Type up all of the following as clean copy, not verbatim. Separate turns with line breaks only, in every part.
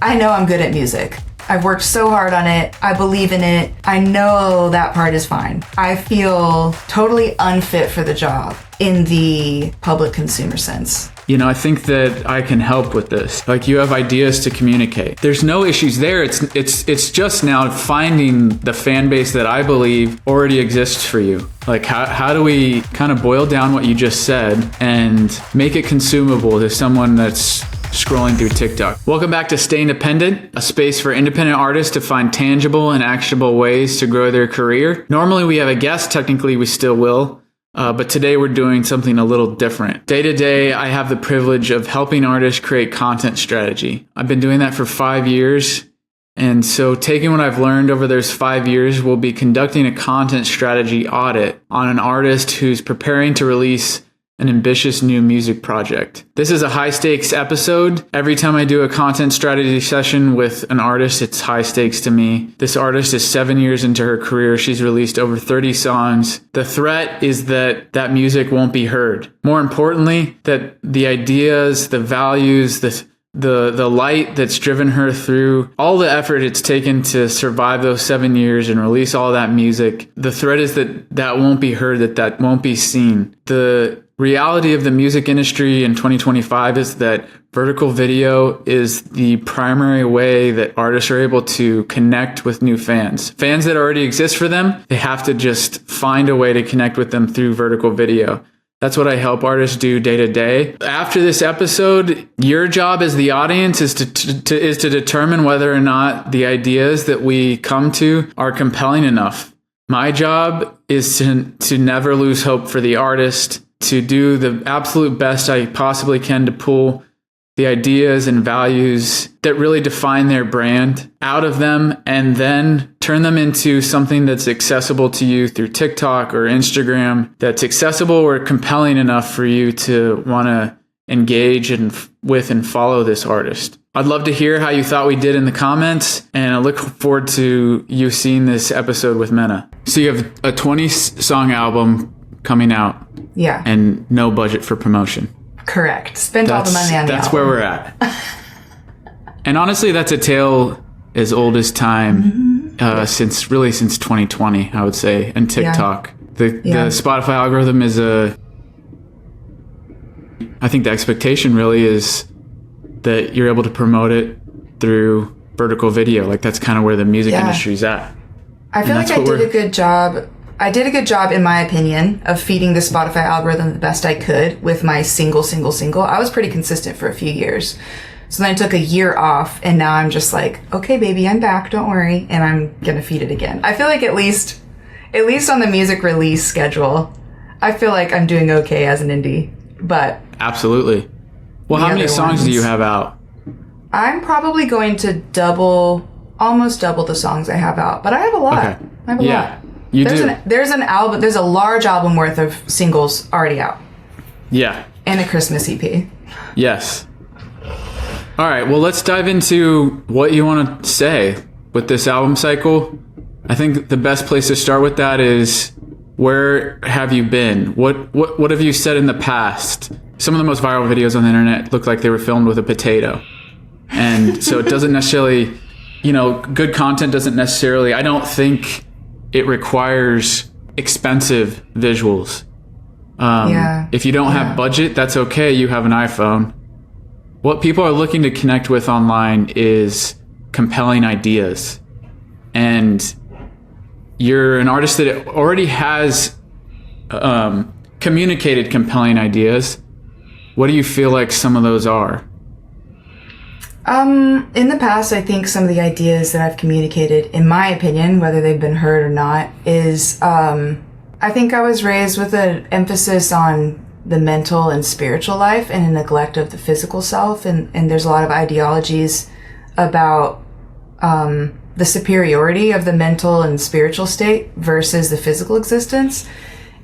I know I'm good at music. I've worked so hard on it. I believe in it. I know that part is fine. I feel totally unfit for the job in the public consumer sense.
You know, I think that I can help with this. Like, you have ideas to communicate. There's no issues there. It's just now finding the fan base that I believe already exists for you. Like, how do we kind of boil down what you just said and make it consumable to someone that's scrolling through TikTok? Welcome back to Stay Independent, a space for independent artists to find tangible and actionable ways to grow their career. Normally we have a guest, technically we still will. But today we're doing something a little different. Day to day, I have the privilege of helping artists create content strategy. I've been doing that for 5 years. And so taking what I've learned over those 5 years, we'll be conducting a content strategy audit on an artist who's preparing to release an ambitious new music project. This is a high stakes episode. Every time I do a content strategy session with an artist, it's high stakes to me. This artist is 7 years into her career. She's released over 30 songs. The threat is that that music won't be heard. More importantly, that the ideas, the values, the light that's driven her through all the effort it's taken to survive those 7 years and release all that music. The threat is that that won't be heard, that won't be seen. The reality of the music industry in 2025 is that vertical video is the primary way that artists are able to connect with new fans. Fans that already exist for them, they have to just find a way to connect with them through vertical video. That's what I help artists do day to day. After this episode, your job as the audience is to determine whether or not the ideas that we come to are compelling enough. My job is to never lose hope for the artist, to do the absolute best I possibly can to pull the ideas and values that really define their brand out of them and then turn them into something that's accessible to you through TikTok or Instagram, that's accessible or compelling enough for you to want to engage with and follow this artist. I'd love to hear how you thought we did in the comments, and I look forward to you seeing this episode with Mena. So you have a 20-song album coming out.
Yeah.
And no budget for promotion.
Correct. Spend all the money on the album.
That's where we're at. And honestly, that's a tale as old as time, since 2020, I would say, and TikTok. Yeah. The Spotify algorithm is I think the expectation really is that you're able to promote it through vertical video. Like, that's kind of where the music industry's at.
I feel like I did a good job. I did a good job, in my opinion, of feeding the Spotify algorithm the best I could with my single. I was pretty consistent for a few years. So then I took a year off, and now I'm just like, okay, baby, I'm back. Don't worry. And I'm going to feed it again. I feel like at least on the music release schedule, I feel like I'm doing okay as an indie. But
absolutely. Well, how many songs do you have out?
I'm probably going to almost double the songs I have out. But I have a lot. Okay. I have a lot. There's a large album worth of singles already out.
Yeah.
And a Christmas EP.
Yes. All right, well, let's dive into what you want to say with this album cycle. I think the best place to start with that is, where have you been? What have you said in the past? Some of the most viral videos on the internet look like they were filmed with a potato. And so it doesn't necessarily, good content doesn't necessarily, I don't think it requires expensive visuals. If you don't have budget, that's okay. You have an iPhone. What people are looking to connect with online is compelling ideas. And you're an artist that already has communicated compelling ideas. What do you feel like some of those are?
In the past, I think some of the ideas that I've communicated, in my opinion, whether they've been heard or not, is I think I was raised with an emphasis on the mental and spiritual life and a neglect of the physical self. And there's a lot of ideologies about the superiority of the mental and spiritual state versus the physical existence.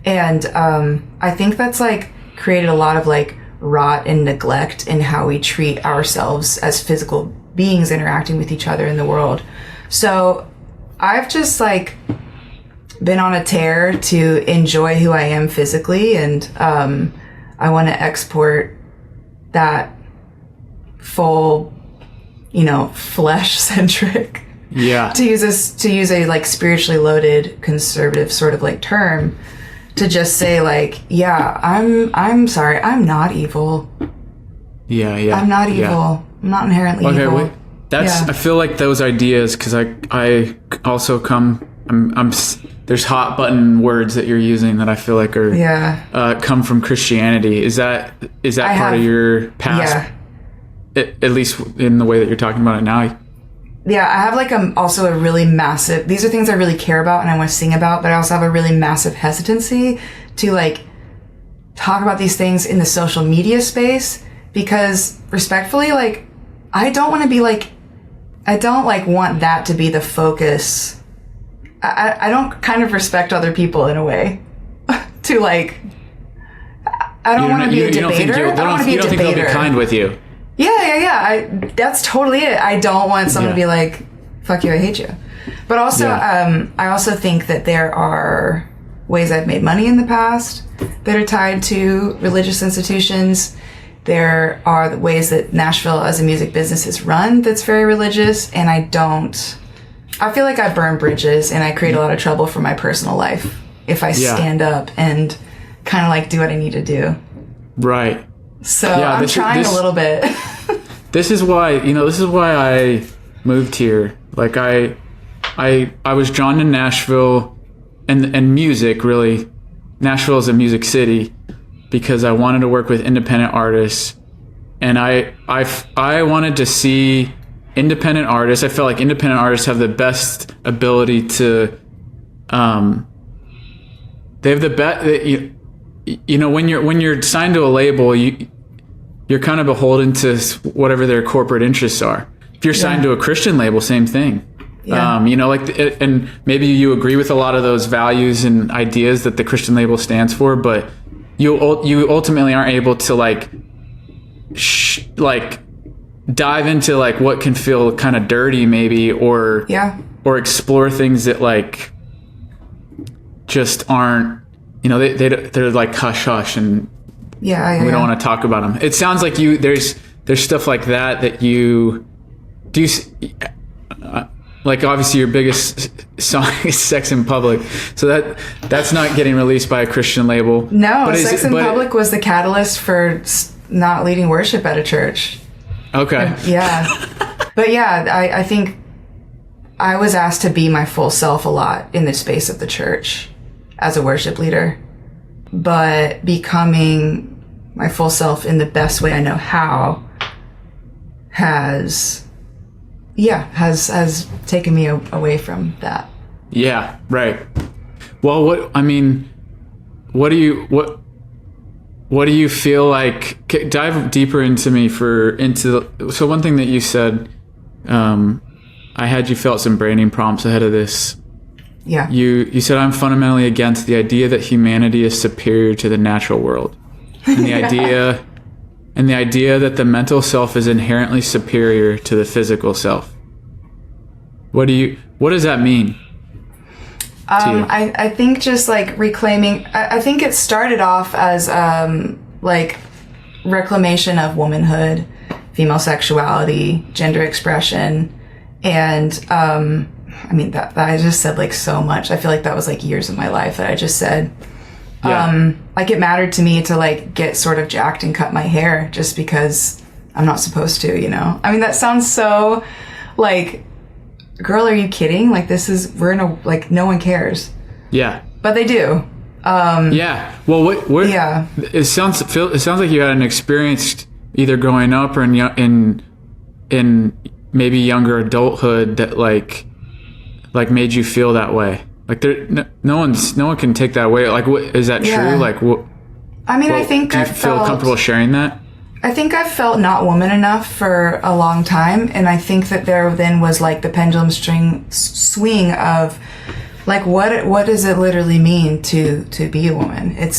And I think that's created a lot of rot and neglect in how we treat ourselves as physical beings interacting with each other in the world. So I've just been on a tear to enjoy who I am physically, and I want to export that full, flesh centric.
Yeah.
To use a like spiritually loaded conservative sort of like term, to just say like, yeah, I'm sorry, I'm not evil.
Yeah.
I'm not evil.
Yeah.
I'm not inherently evil.
Wait. I feel like those ideas, because I also there's hot button words that you're using that I feel like are come from Christianity. Is that part of your past? Yeah. At least in the way that you're talking about it now.
Yeah, I have like also a really massive, these are things I really care about and I want to sing about, but I also have a really massive hesitancy to like talk about these things in the social media space, because respectfully, like, I don't want to be like, I don't like want that to be the focus. I don't kind of respect other people in a way to like, I don't want to be a debater. I don't want to be a debater.
You don't think they'll be kind with you?
Yeah. That's totally it. I don't want someone to be like, fuck you, I hate you. But also, I also think that there are ways I've made money in the past that are tied to religious institutions. There are the ways that Nashville as a music business is run that's very religious, and I feel like I burn bridges and I create a lot of trouble for my personal life if I stand up and kind of like do what I need to do.
Right.
So I'm trying a little bit.
This is why I moved here. Like I was drawn to Nashville and music, really. Nashville is a music city because I wanted to work with independent artists, and I wanted to see independent artists. I felt like independent artists have the best ability to they have the best, when you're signed to a label, you're kind of beholden to whatever their corporate interests are. If you're signed to a Christian label, same thing. Yeah. And maybe you agree with a lot of those values and ideas that the Christian label stands for, but you ultimately aren't able to like dive into like what can feel kind of dirty maybe, or explore things that like just aren't, they're like hush hush and we don't want to talk about them. It sounds like there's stuff like that you do. Like obviously your biggest song is Sex in Public, so that's not getting released by a Christian label.
No, Sex in Public was the catalyst for not leading worship at a church.
Okay.
But I think I was asked to be my full self a lot in the space of the church as a worship leader, but becoming my full self in the best way I know how has taken me away from that.
Yeah, right. Well, what do you feel like? Dive deeper into me so one thing that you said, I had you felt some branding prompts ahead of this.
Yeah.
You said, I'm fundamentally against the idea that humanity is superior to the natural world. And the idea that the mental self is inherently superior to the physical self. What does that mean?
I think just like reclaiming, I think it started off as like reclamation of womanhood, female sexuality, gender expression, and that I just said like so much. I feel like that was like years of my life that I just said. Like it mattered to me to like get sort of jacked and cut my hair just because I'm not supposed to, that sounds so like, girl, are you kidding? Like we're in a, like no one cares. Yeah. But they do.
Well, it sounds like you had an experience either growing up or in maybe younger adulthood that like made you feel that way. Like no one can take that away. Like, is that true? Like,
I think
do you feel comfortable sharing that?
I think I felt not woman enough for a long time, and I think that there then was like the pendulum swing of like what does it literally mean to be a woman? I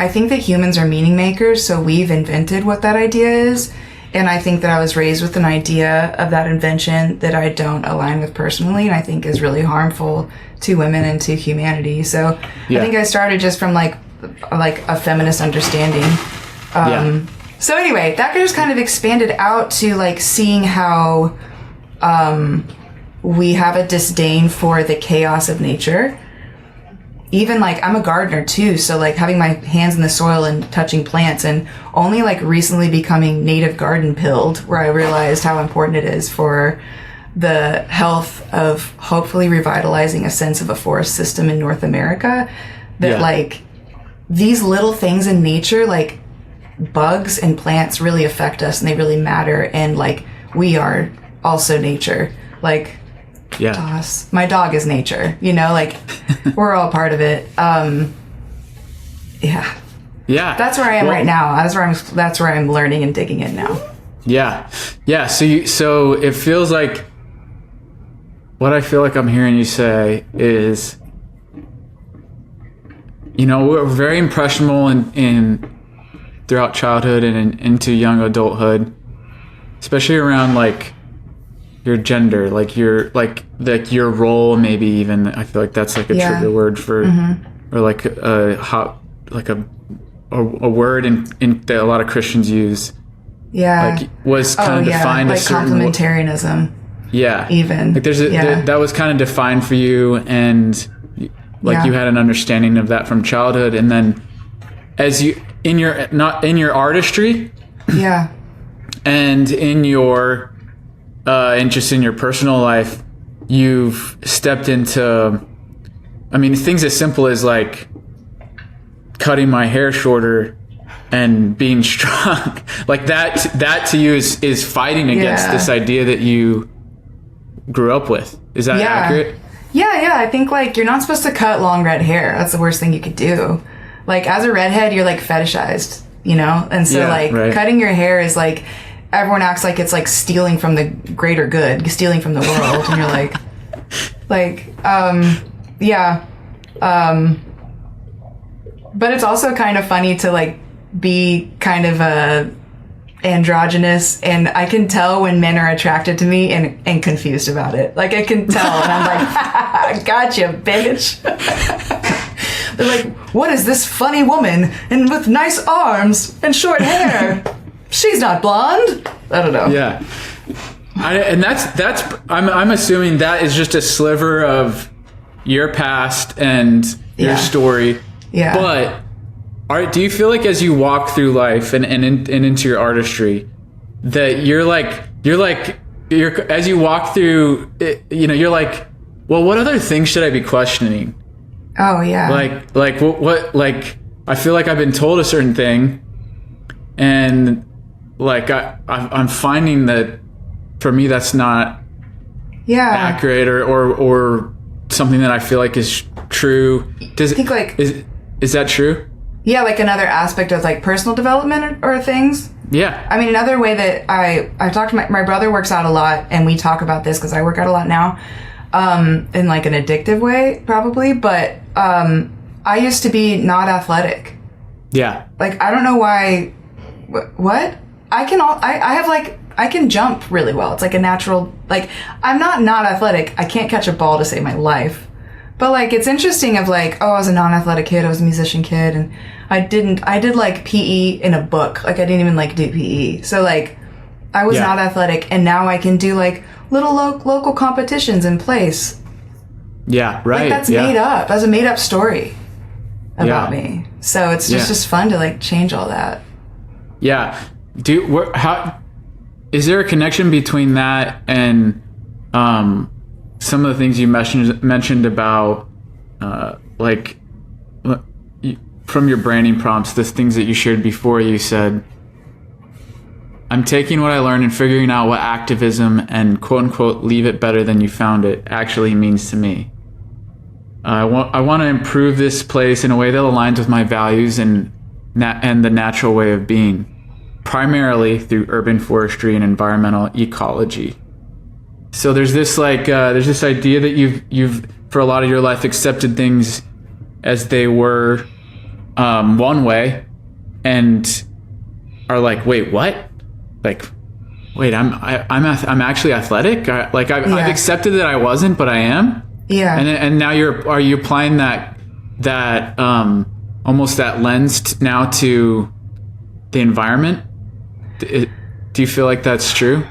think that humans are meaning makers, so we've invented what that idea is. And I think that I was raised with an idea of that invention that I don't align with personally, and I think is really harmful to women and to humanity. So I think I started just from like a feminist understanding. So anyway, that just kind of expanded out to like seeing how we have a disdain for the chaos of nature. Even like I'm a gardener too, so like having my hands in the soil and touching plants, and only like recently becoming native garden pilled, where I realized how important it is for the health of hopefully revitalizing a sense of a forest system in North America. That like these little things in nature, like bugs and plants, really affect us and they really matter, and like we are also nature. Like Doss, my dog is nature, you know, like we're all part of it. Yeah that's where I am right now. That's where I'm learning and digging in now. So
it feels like what I feel like I'm hearing you say is, you know, we're very impressionable in throughout childhood and into young adulthood, especially around like your gender, like your role, maybe even. I feel like that's like a trigger word for, or like a word in that a lot of Christians use.
Like
was kind of defined
like
a certain
complementarianism.
Even like that was kind of defined for you, and like you had an understanding of that from childhood, and then as you in your artistry, and in your interest in your personal life, you've stepped into, I mean, things as simple as like cutting my hair shorter and being strong. Like that to you is fighting against this idea that you grew up with. Is that accurate?
I think like you're not supposed to cut long red hair. That's the worst thing you could do. Like as a redhead, you're like fetishized, you know? And so cutting your hair is like, everyone acts like it's like stealing from the greater good, stealing from the world. And you're but it's also kind of funny to like be kind of androgynous, and I can tell when men are attracted to me and confused about it. Like I can tell, and I'm like, gotcha, bitch. They're like, what is this funny woman and with nice arms and short hair? She's not blonde. I don't know. I'm assuming that is just a sliver of your past and your story. But do you feel like as you walk through life and into your artistry, that you're as you walk through it, you know, you're like, well, what other things should I be questioning? Oh yeah.
Like what like I feel like I've been told a certain thing, and like I'm finding that for me that's not accurate or something that I feel like is true. Is that true?
Yeah, like another aspect of like personal development or things.
Yeah.
I mean, another way that I talk to my brother works out a lot, and we talk about this because I work out a lot now, in like an addictive way probably, but I used to be not athletic.
Yeah.
Like I don't know why. What? I can jump really well. It's like a natural, like I'm not athletic. I can't catch a ball to save my life. But like it's interesting of like, oh, I was a non-athletic kid, I was a musician kid, and I did like PE in a book. Like I didn't even like do PE. So like I was not athletic, and now I can do like little local competitions in place.
Yeah, right.
Like that's made up. That's a made up story about me. So it's just fun to like change all that.
Yeah. How is there a connection between that and some of the things you mentioned about like from your branding prompts, the things that you shared before? You said, I'm taking what I learned and figuring out what activism and quote unquote leave it better than you found it actually means to me. I want to improve this place in a way that aligns with my values and the natural way of being, primarily through urban forestry and environmental ecology. So there's this there's this idea that you've for a lot of your life accepted things as they were one way, and are like, wait, what? Like, wait, I'm actually athletic. I've accepted that I wasn't, but I am. Yeah. And now are you applying that almost that lens now to the environment? Do you feel like that's true?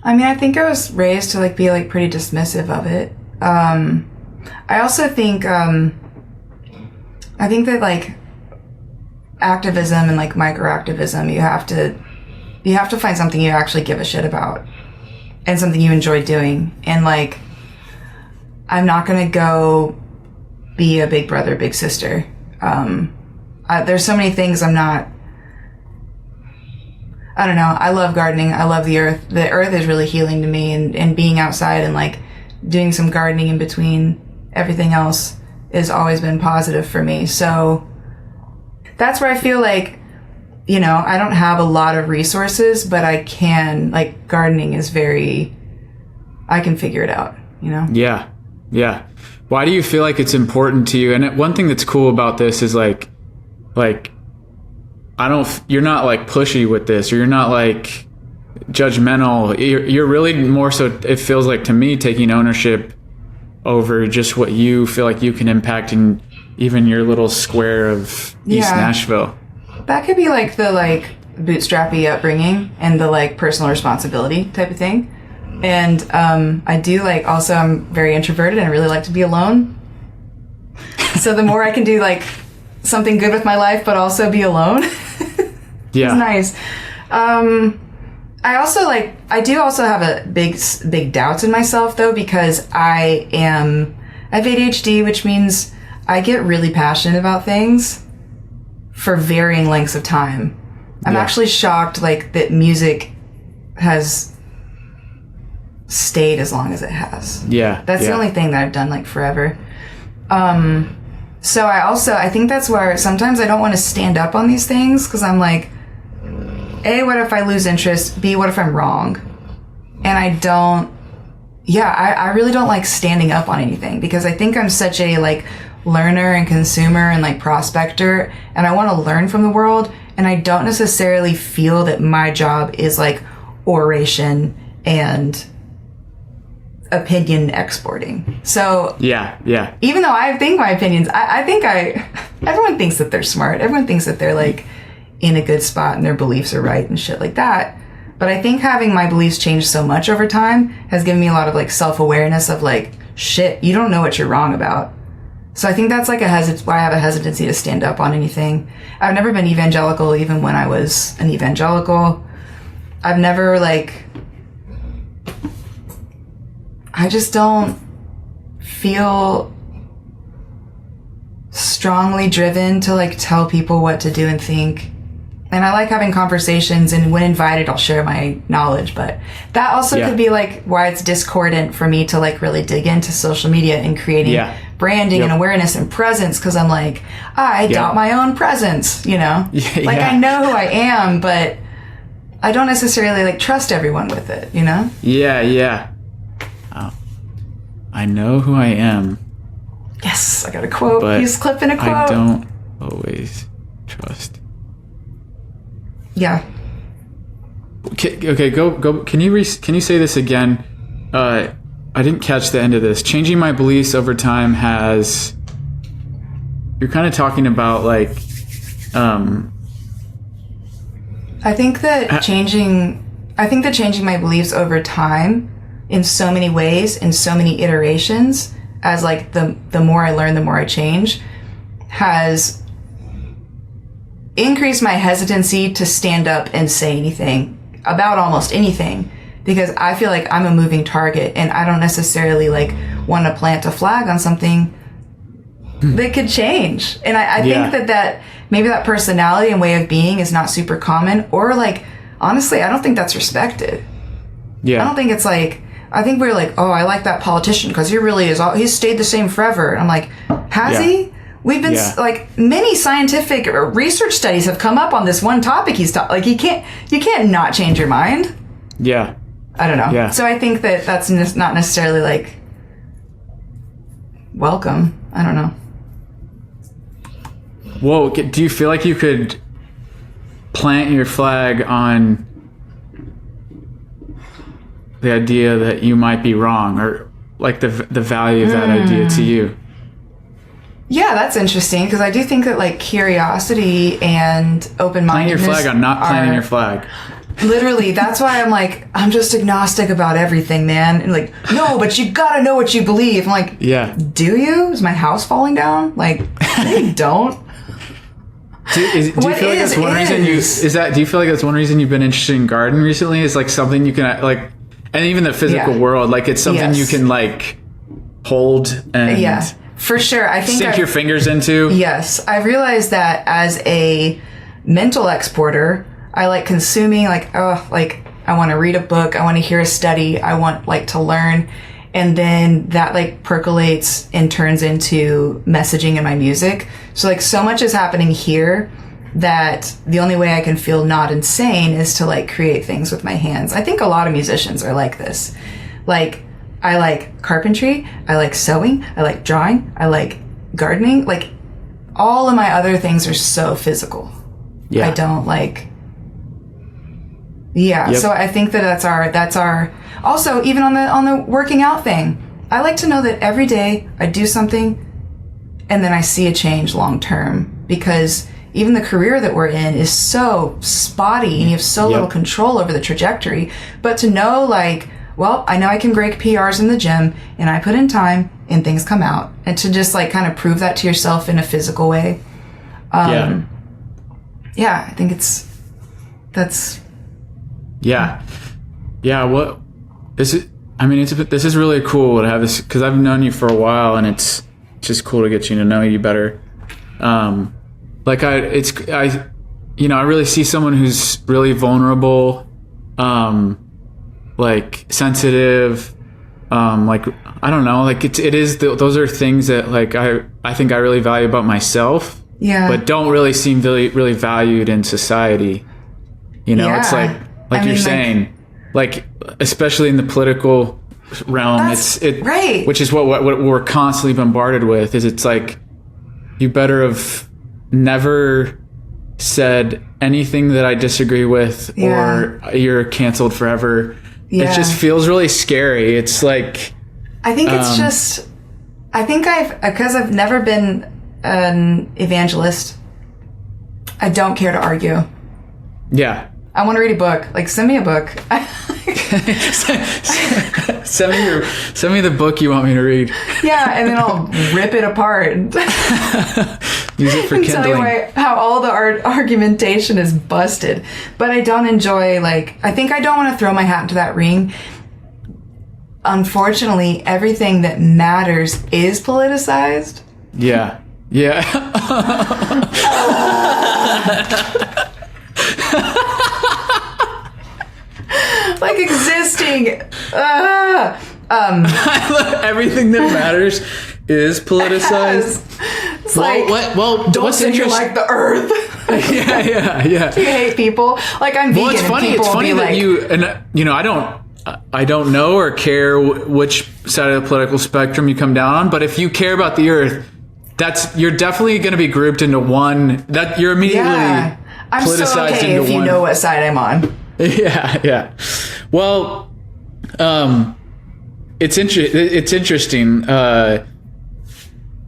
I mean, I think I was raised to like be like pretty dismissive of it. I also think I think that like activism and like microactivism, you have to find something you actually give a shit about and something you enjoy doing. And like, I'm not gonna go be a big brother, big sister. There's so many things I'm not. I don't know. I love gardening. I love the earth. The earth is really healing to me, and being outside and like doing some gardening in between everything else has always been positive for me. So that's where I feel like, you know, I don't have a lot of resources, but I can, like, gardening is I can figure it out, you know?
Yeah. Yeah. Why do you feel like it's important to you? And one thing that's cool about this is like, you're not like pushy with this, or you're not like judgmental. You're really more so, it feels like to me, taking ownership over just what you feel like you can impact in even your little square of East Nashville.
That could be like the like bootstrappy upbringing and the like personal responsibility type of thing. And I do like, also I'm very introverted and I really like to be alone. So the more I can do like something good with my life, but also be alone.
Yeah.
It's nice. I do also have a big doubts in myself though, because I have ADHD, which means I get really passionate about things for varying lengths of time. I'm actually shocked like that music has stayed as long as it has.
Yeah.
That's the only thing that I've done like forever. So I think that's where sometimes I don't want to stand up on these things, because I'm like, A, what if I lose interest? B, what if I'm wrong? And I really don't like standing up on anything, because I think I'm such a like learner and consumer and like prospector, and I want to learn from the world, and I don't necessarily feel that my job is like oration and opinion exporting. So
yeah.
Even though I think my opinions, everyone thinks that they're smart. Everyone thinks that they're like in a good spot and their beliefs are right and shit like that. But I think having my beliefs change so much over time has given me a lot of like self-awareness of like, shit, you don't know what you're wrong about. So I think that's like why I have a hesitancy to stand up on anything. I've never been evangelical even when I was an evangelical. I've never I just don't feel strongly driven to like tell people what to do and think. And I like having conversations, and when invited, I'll share my knowledge. But that also could be like why it's discordant for me to like really dig into social media and creating branding and awareness and presence. Because I'm like, I doubt my own presence, you know? I know who I am, but I don't necessarily like trust everyone with it, you know?
Yeah. Oh. I know who I am.
Yes, I got a quote. He's clipping a quote.
I don't always trust.
Yeah.
Okay, go. Can you say this again? I didn't catch the end of this. Changing my beliefs over time has. You're kind of talking about like.
I think that changing my beliefs over time in so many ways, in so many iterations, as like the more I learn, the more I change, has increased my hesitancy to stand up and say anything about almost anything, because I feel like I'm a moving target and I don't necessarily like want to plant a flag on something that could change. And I think that maybe that personality and way of being is not super common, or like, honestly, I don't think that's respected. Yeah. I don't think it's like, I think we're like, oh, I like that politician because he's stayed the same forever. And I'm like, has he? We've been like, many scientific research studies have come up on this one topic he's like, you can't not change your mind.
Yeah.
I don't know.
Yeah.
So I think that that's not necessarily like welcome. I don't know.
Whoa, do you feel like you could plant your flag on the idea that you might be wrong, or like the value of that idea to you?
Yeah, that's interesting because I do think that like curiosity and open-mindedness.
Planting your flag on not planting your flag.
Literally, that's why I'm like, I'm just agnostic about everything, man. And like, no, but you gotta know what you believe. I'm like,
yeah.
Do you? Is my house falling down? Like, you don't.
Do you feel like that's one reason do you feel like that's one reason you've been interested in gardening recently? Is like something you can like, and even the physical world, like it's something you can like hold and
for sure. I think
sink your fingers into.
Yes, I realized that as a mental exporter, I like consuming. Like, I want to read a book, I want to hear a study, I want like to learn, and then that like percolates and turns into messaging in my music. So like so much is happening here that the only way I can feel not insane is to like create things with my hands. I think a lot of musicians are like this. Like, I like carpentry, I like sewing, I like drawing, I like gardening. Like, all of my other things are so physical. Yeah. I don't like... Yeah, yep. So I think that that's our... Also, even on the working out thing, I like to know that every day I do something and then I see a change long term, because even the career that we're in is so spotty and you have so little control over the trajectory. But to know, like, well, I know I can break PRs in the gym and I put in time and things come out, and to just like kind of prove that to yourself in a physical way. I think that's
this is really cool to have this, because I've known you for a while and it's just cool to get you to know you better. I really see someone who's really vulnerable, like sensitive, like, I don't know, like those are things that like I think I really value about myself, but don't really seem really valued in society. It's like you're saying, like especially in the political realm, right, which is what we're constantly bombarded with. Is it's like, you better have never said anything that I disagree with, or you're canceled forever. It just feels really scary. It's like,
I think it's just, because I've never been an evangelist, I don't care to argue.
Yeah.
I want to read a book. Like, send me a book.
send me the book you want me to read.
Yeah, and then I'll rip it apart.
Use it for kindling.
Tell you how all the argumentation is busted. But I don't enjoy, like, I think I don't want to throw my hat into that ring. Unfortunately, everything that matters is politicized.
Yeah.
Like existing.
Everything that matters is politicized.
It's don't say you like the earth.
Yeah.
You hate people. Like, I'm vegan.
Well, it's funny. It's funny that I don't know or care which side of the political spectrum you come down on, but if you care about the earth, you're definitely going to be grouped into one. That you're immediately
I'm
politicized
so okay
into
if you
one.
know what side I'm on.
Yeah. Well, it's interesting.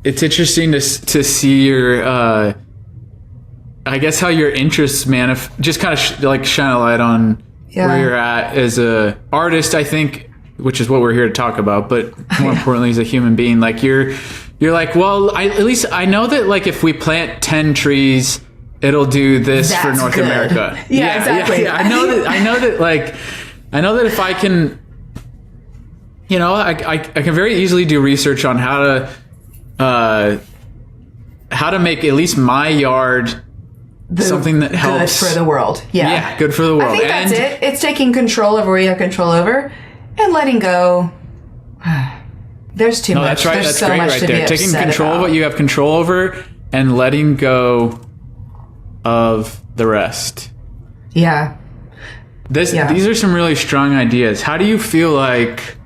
It's interesting to see your, I guess, how your interests just kind of shine a light on where you're at as a artist, I think, which is what we're here to talk about. But more importantly, as a human being, like you're like, well, at least I know that, like, if we plant 10 trees, it'll do this for North America.
Yeah, exactly.
Yeah. I know that if I can, I can very easily do research on how to make at least my yard something that helps.
Good for the world.
Yeah, good for the world.
I think that's it. It's taking control over what you have control over and letting go. There's too much.
That's right.
There's
That's
so
great
much
right
to
there.
be
Taking
upset
control
about.
of what you have control over and letting go of the rest.
Yeah.
These are some really strong ideas. How do you feel like,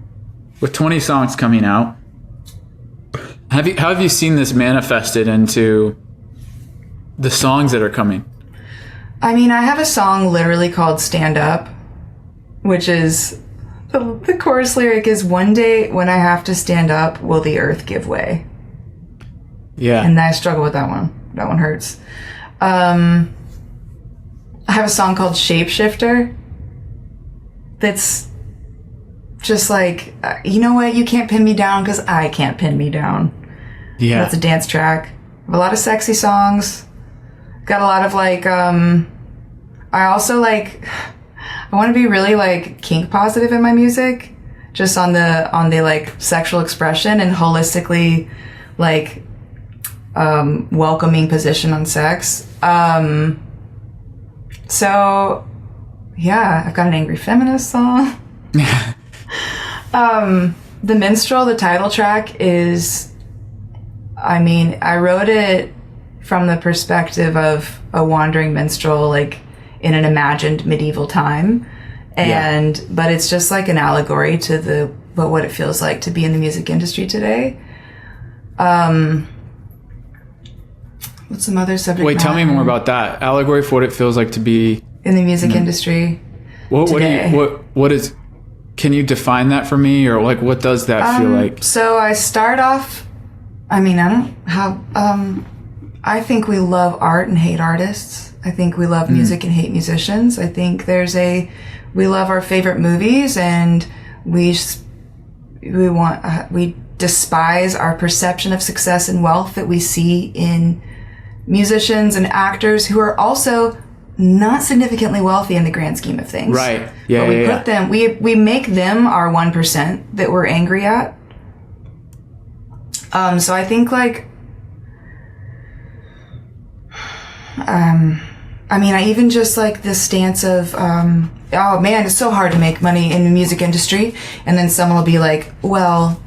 with 20 songs coming out, how have you seen this manifested into the songs that are coming?
I mean, I have a song literally called Stand Up, which is, the chorus lyric is, one day when I have to stand up, will the earth give way?
Yeah.
And I struggle with that one. That one hurts. I have a song called Shapeshifter that's just like, you know what? You can't pin me down because I can't pin me down.
Yeah.
That's a dance track. I have a lot of sexy songs. Got a lot of like, I also like, I want to be really like kink positive in my music, just on the like sexual expression and holistically like welcoming position on sex. So yeah, I've got an angry feminist song. The Minstrel, the title track is, I mean, I wrote it from the perspective of a wandering minstrel, like in an imagined medieval time. And, but it's just like an allegory to what it feels like to be in the music industry today. What's some other subject
Wait,
matter?
tell me more about that. Allegory for what it feels like to be
in the music industry.
What is, can you define that for me, or like what does that feel like?
So I start off, I mean, I think we love art and hate artists. I think we love music and hate musicians. I think we love our favorite movies, and we despise our perception of success and wealth that we see in musicians and actors who are also not significantly wealthy in the grand scheme of things.
Right. Yeah.
But we put them, we make them our 1% that we're angry at. So I think like, I mean, I even just like this stance of, oh man, it's so hard to make money in the music industry. And then someone will be like, well,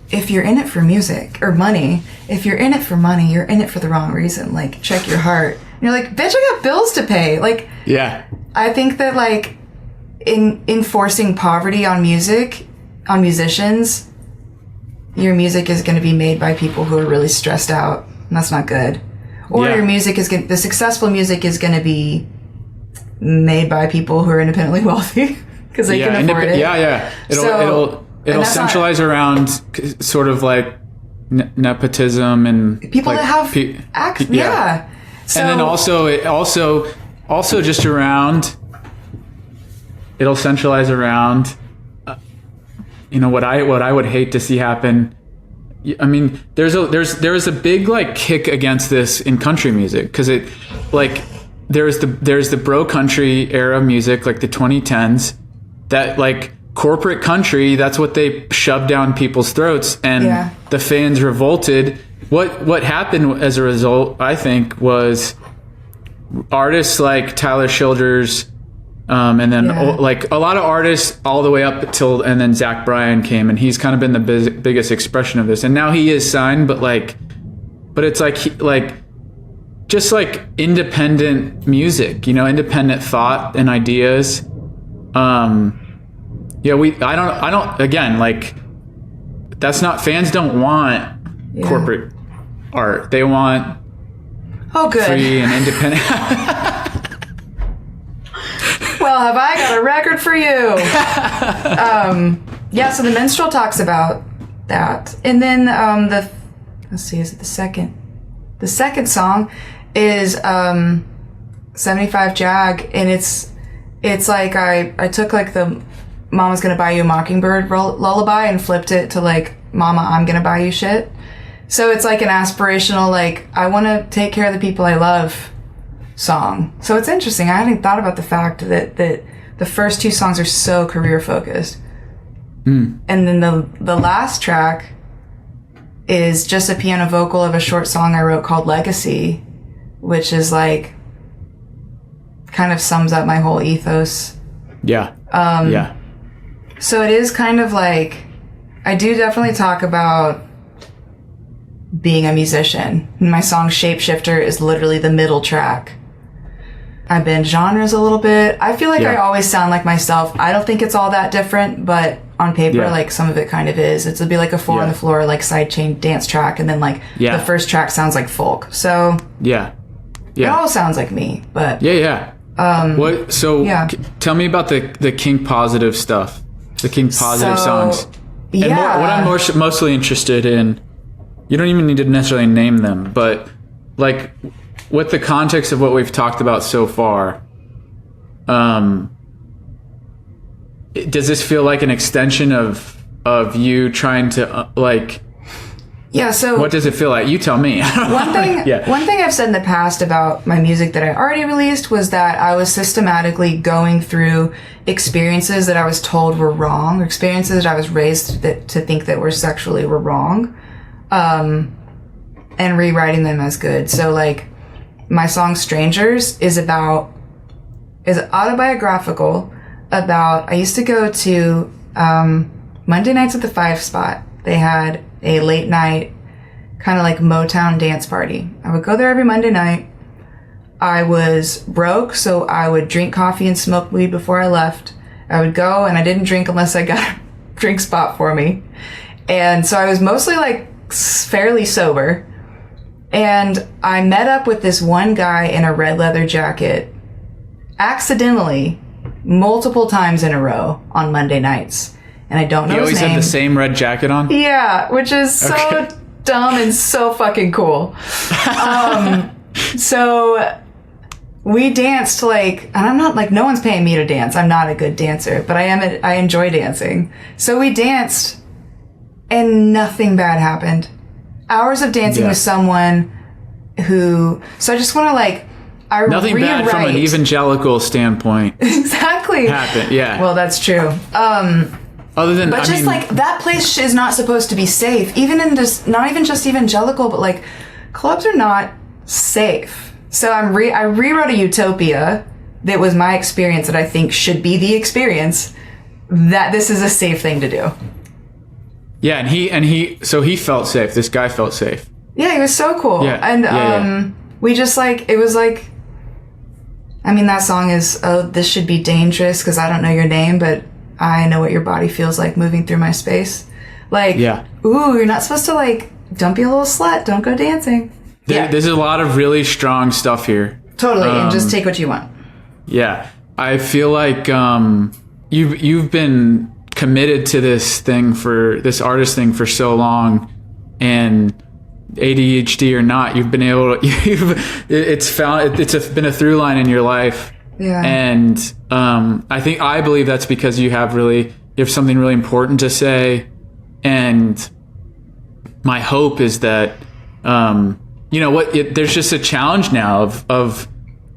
if you're in it for music or money, if you're in it for money, you're in it for the wrong reason. Like, check your heart. And you're like, bitch, I got bills to pay. Like,
yeah.
I think that like in enforcing poverty on musicians, your music is going to be made by people who are really stressed out. And that's not good. Or your music is the successful music is going to be made by people who are independently wealthy because they can afford it.
Yeah. It'll centralize around sort of like nepotism and
people
like,
that have yeah. So,
and then also just around, it'll centralize around, what I would hate to see happen. I mean, there is a big like kick against this in country music, because it like there's the bro country era music, like the 2010s, that like corporate country, that's what they shoved down people's throats, and the fans revolted. What happened as a result, I think, was artists like Tyler Childers, and then like a lot of artists all the way up till, and then Zach Bryan came, and he's kind of been the biggest expression of this. And now he is signed, but it's like just like independent music, independent thought and ideas. I don't again, like, that's not, fans don't want corporate art. They want free and independent.
Well, have I got a record for you? So the Minstrel talks about that. And then let's see, is it the second? The second song is 75 Jag, and it's like I took like the Mama's Gonna Buy You a Mockingbird lullaby and flipped it to like Mama, I'm Gonna Buy You shit. So it's like an aspirational, like, I want to take care of the people I love song. So it's interesting. I hadn't thought about the fact that the first two songs are so career focused. And then the last track is just a piano vocal of a short song I wrote called Legacy, which is like kind of sums up my whole ethos. So it is kind of like, I do definitely talk about being a musician. My song Shapeshifter is literally the middle track. I bend genres a little bit. I feel like I always sound like myself. I don't think it's all that different, but on paper, like, some of it kind of is. It'll be like a 4 on the floor, like, sidechain dance track, and then like the first track sounds like folk. So it all sounds like me, but
what? So tell me about the kink positive stuff, the kink positive songs. And what I'm mostly interested in you don't even need to necessarily name them, but like with the context of what we've talked about so far, does this feel like an extension of you trying to like?
Yeah. So
what does it feel like? You tell me.
One thing I've said in the past about my music that I already released was that I was systematically going through experiences that I was told were wrong, or experiences that I was raised to think that were sexually were wrong, and rewriting them as good. So like my song Strangers is autobiographical about, I used to go to Monday nights at the 5 Spot. They had a late night kind of like Motown dance party. I would go there every Monday night. I was broke, so I would drink coffee and smoke weed before I left. I would go and I didn't drink unless I got a drink spot for me. And so I was mostly like fairly sober. And I met up with this one guy in a red leather jacket accidentally multiple times in a row on Monday nights. And I don't know his name.
He always had the same red jacket on?
Yeah, which is so dumb and so fucking cool. So we danced like, and I'm not like, no one's paying me to dance. I'm not a good dancer, but I enjoy dancing. So we danced and nothing bad happened. Hours of dancing with someone who, so I just want to like,
nothing bad from an evangelical standpoint.
Exactly.
Happened, yeah.
Well, that's true.
Other than,
but just like that place is not supposed to be safe. Even in this, not even just evangelical, but like clubs are not safe. So I rewrote a utopia that was my experience that I think should be the experience, that this is a safe thing to do. Yeah,
so he felt safe. This guy felt safe.
Yeah, he was so cool.
Yeah.
And we just like, it was like, I mean, that song is, oh, this should be dangerous because I don't know your name, but I know what your body feels like moving through my space. Like, ooh, you're not supposed to like, don't be a little slut. Don't go dancing.
There's a lot of really strong stuff here.
Totally. And just take what you want.
Yeah. I feel like you've been committed to this artist thing for so long, and ADHD or not, you've been able to, it's been a through line in your life.
Yeah.
And I believe that's because you have something really important to say. And my hope is that, there's just a challenge now of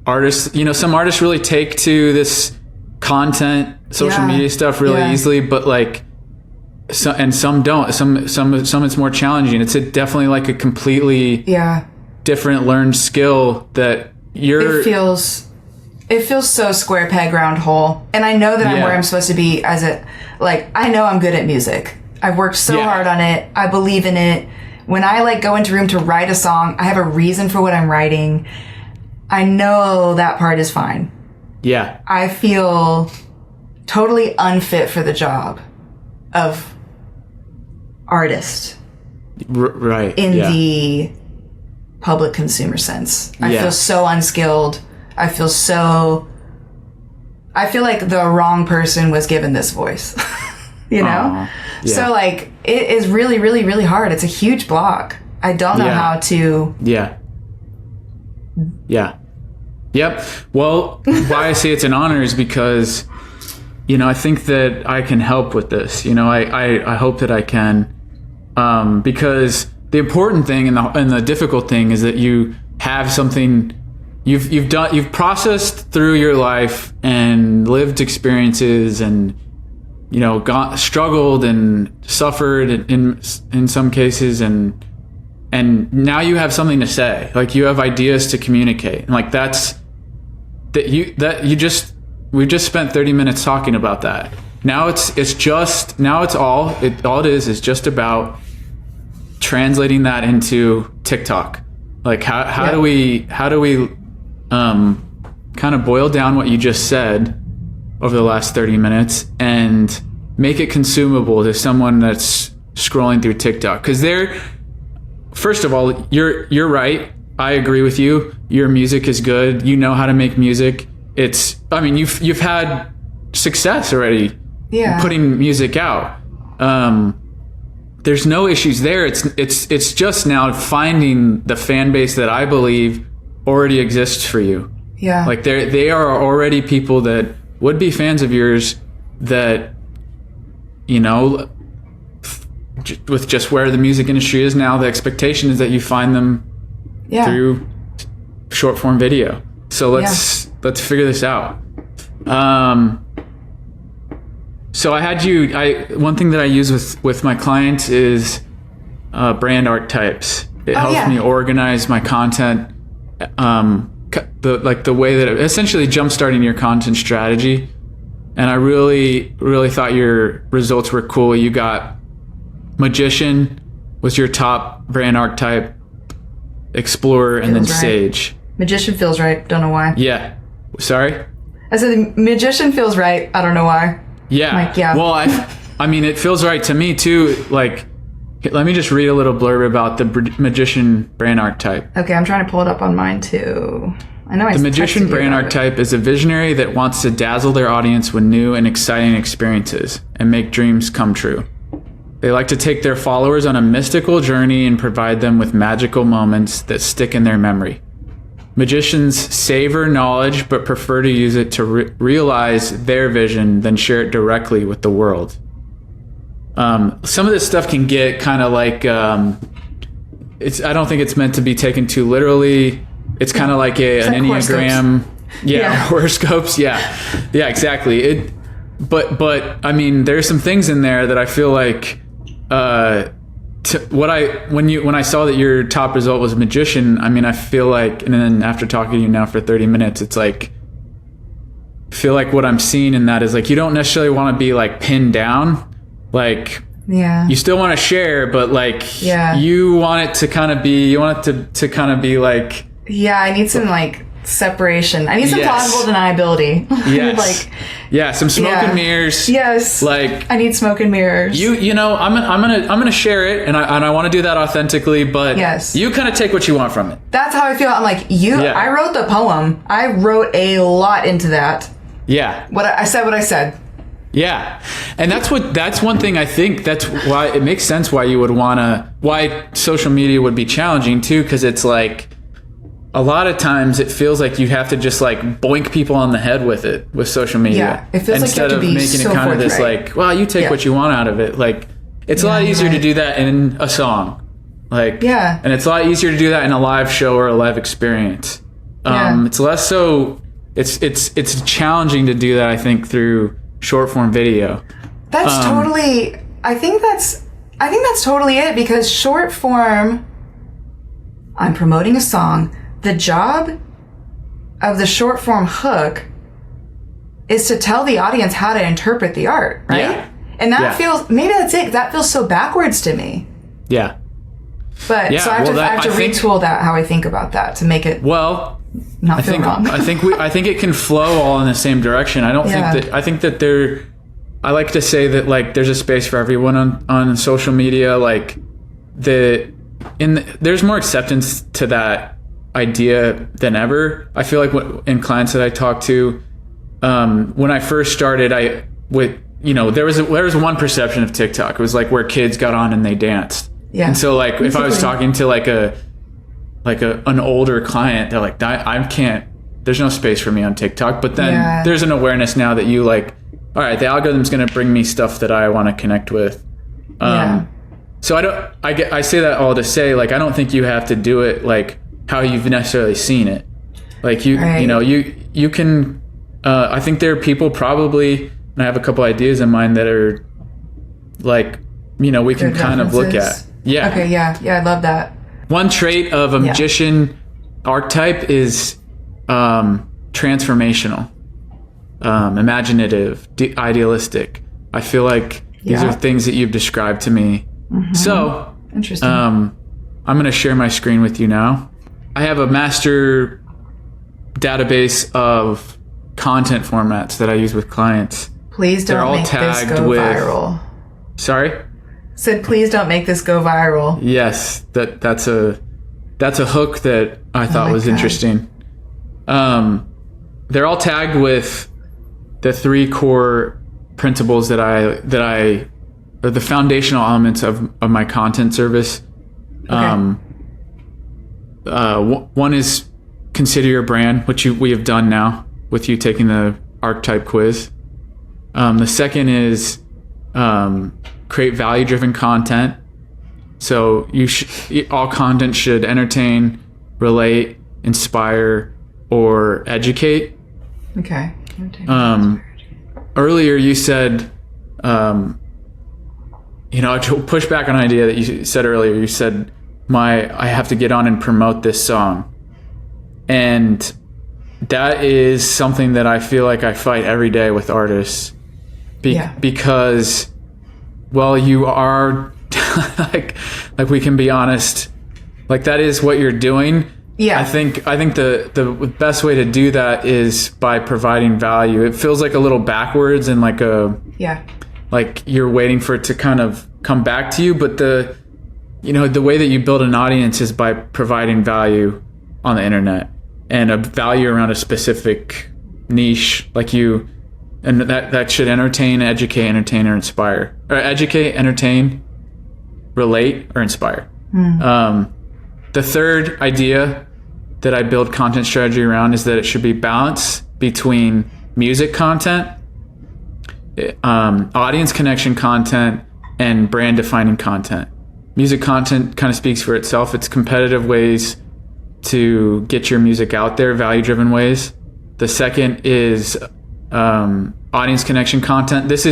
artists. Some artists really take to this content, social media stuff really easily, but like, and some don't. Some it's more challenging. It's definitely like a completely different learned skill that it feels so square peg round hole. And I know that I'm where I'm supposed to be I know I'm good at music. I've worked so hard on it. I believe in it. When I like go into a room to write a song, I have a reason for what I'm writing. I know that part is fine. Yeah. I feel totally unfit for the job of artist. Right. In the public consumer sense. I feel so unskilled. I feel like the wrong person was given this voice. So like it is really, really, really hard. It's a huge block. I don't know how to. Yep. Well, why I say it's an honor is because, I think that I can help with this. I hope that I can, because the important thing and the difficult thing is that you have something you've processed through your life and lived experiences and, struggled and suffered in some cases, and now you have something to say. Like, you have ideas to communicate, and like we just spent 30 minutes talking about that. Now all it is just about translating that into TikTok. Like, how do we kind of boil down what you just said over the last 30 minutes and make it consumable to someone that's scrolling through TikTok? Because first of all, you're right. I agree with you. Your music is good. You know how to make music. You've had success already putting music out. there's no issues there. It's just now finding the fan base that I believe already exists for you.
Yeah.
Like they are already people that would be fans of yours that, you know, with just where the music industry is now, the expectation is that you find them through short form video. So let's figure this out. So I had one thing that I use with my clients is brand archetypes. It helps me organize my content, the way that it essentially jumpstarting your content strategy. And I really, really thought your results were cool. You got magician was your top brand archetype, explorer, and then sage.
Magician feels right. Don't know why.
Yeah. Sorry?
I said the magician feels right. I don't know why.
Yeah.
Like, yeah.
Well, I mean, it feels right to me too. Like, let me just read a little blurb about the magician brand archetype.
Okay, I'm trying to pull it up on mine too. I know.
The magician brand archetype is a visionary that wants to dazzle their audience with new and exciting experiences and make dreams come true. They like to take their followers on a mystical journey and provide them with magical moments that stick in their memory. Magicians savor knowledge but prefer to use it to realize their vision than share it directly with the world. Some of this stuff can get kind of like I don't think it's meant to be taken too literally. It's kind of like an Enneagram. Horoscopes. Yeah, exactly. But I mean, there's some things in there that I feel like when I saw that your top result was magician, I mean, I feel like, and then after talking to you now for 30 minutes, it's like, I feel like what I'm seeing in that is like, you don't necessarily want to be like pinned down. Like, you still want to share, but like, you want it to kind of be, to kind of be like, I
need some like separation. I need some plausible deniability.
Yes. Some smoke and mirrors.
Yes.
Like,
I need smoke and mirrors.
You know, I'm gonna share it, and I want to do that authentically. But you kind of take what you want from it.
That's how I feel. I'm like I wrote the poem. I wrote a lot into that.
Yeah.
I said.
Yeah. And that's one thing I think that's why it makes sense why you would why social media would be challenging too, because it's like, a lot of times it feels like you have to just like boink people on the head with social media.
Yeah, it feels
instead
like you have to be
of making
so
it kind
forthright.
of this like, well, you take what you want out of it. Like, it's a lot easier to do that in a song. Like, and it's a lot easier to do that in a live show or a live experience. It's less so. It's challenging to do that, I think, through short form video.
That's totally. I think that's totally it, because short form. I'm promoting a song. The job of the short form hook is to tell the audience how to interpret the art, right? Yeah. And that feels, maybe that's it. That feels so backwards to me.
Yeah.
But so I have to retool that, how I think about that, to make it not feel wrong.
I think it can flow all in the same direction. I think that I like to say that like there's a space for everyone on social media. Like there's more acceptance to that idea than ever. I feel like in clients that I talk to, when I first started, there was one perception of TikTok. It was like where kids got on and they danced. Yeah. And so like if I was talking to like an older client, they're like, I can't. There's no space for me on TikTok. But then there's an awareness now that you like, all right, the algorithm's going to bring me stuff that I want to connect with. So I say that all to say, like, I don't think you have to do it like how you've necessarily seen it. Like you can, I think there are people probably, and I have a couple ideas in mind that are like, we can kind of look at. Yeah.
Okay. Yeah. I love that.
One trait of a magician archetype is transformational, imaginative, idealistic. I feel like these are things that you've described to me. Mm-hmm. So
interesting.
I'm going to share my screen with you now. I have a master database of content formats that I use with clients.
Please don't make this go viral.
Sorry?
Said, please don't make this go viral.
Yes, that's a hook that I thought was interesting. They're all tagged with the 3 core principles that I or the foundational elements of my content service.
Okay.
One is consider your brand, which we have done now with you taking the archetype quiz. The second is create value-driven content. So all content should entertain, relate, inspire, or educate.
Okay.
Earlier you said, to push back on an idea that you said earlier, you said, I have to get on and promote this song. And that is something that I feel like I fight every day with artists. Because, well, you are, like we can be honest, like that is what you're doing. Yeah. I think the best way to do that is by providing value. It feels like a little backwards and like like you're waiting for it to kind of come back to you. But the way that you build an audience is by providing value on the internet, and a value around a specific niche, and that should entertain, educate, entertain, or inspire. Or educate, entertain, relate, or inspire. The third idea that I build content strategy around is that it should be balance between music content, audience connection content, and brand defining content. Music content kind of speaks for itself. It's competitive ways to get your music out there, value-driven ways. The second is audience connection content. This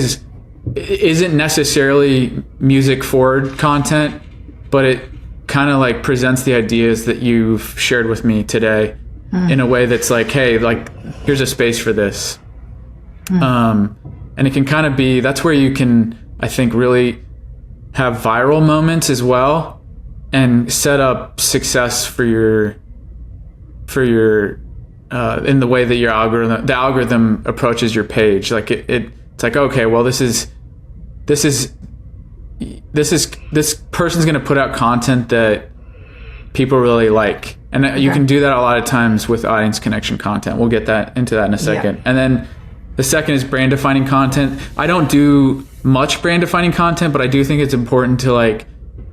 isn't necessarily music forward content, but it kind of like presents the ideas that you've shared with me today in a way that's like, hey, like here's a space for this. And it can kind of be, that's where you can, I think, really have viral moments as well and set up success for your in the way that the algorithm approaches your page. Like it's like, okay, well, this person's going to put out content that people really like. And you can do that a lot of times with audience connection content. We'll get into that in a second. Yeah. And then the second is brand defining content. I don't do much brand defining content, but I do think it's important to like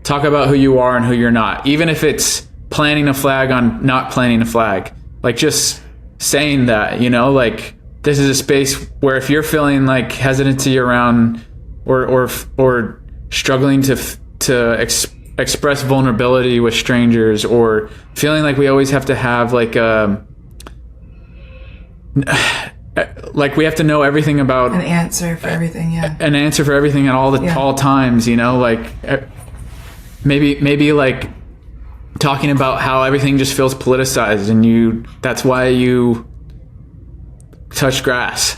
talk about who you are and who you're not. Even if it's planting a flag on not planting a flag, like just saying that, like this is a space where if you're feeling like hesitancy around or struggling to express vulnerability with strangers, or feeling like we always have to have like we have to know everything about
an answer for everything. Yeah.
An answer for everything at all times, like maybe like talking about how everything just feels politicized and that's why you touch grass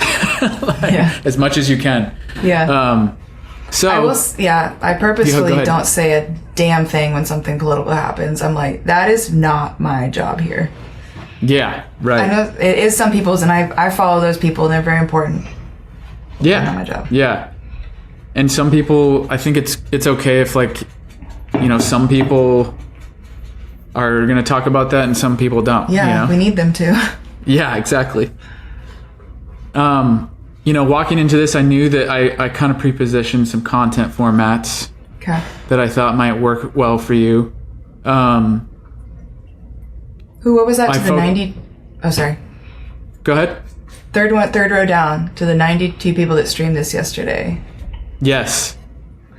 as much as you can. Yeah.
I purposefully don't say a damn thing when something political happens. I'm like, that is not my job here.
Yeah, right.
I know it is some people's, and I follow those people, and they're very important.
Yeah.
Not my job.
Yeah. And some people, I think it's okay if like, some people are going to talk about that and some people don't.
Yeah, we need them to.
Yeah, exactly. Walking into this, I knew that I kind of pre-positioned some content formats that I thought might work well for you.
What was that to the 90? Oh, sorry.
Go ahead.
Third row down to the 92 people that streamed this yesterday.
Yes.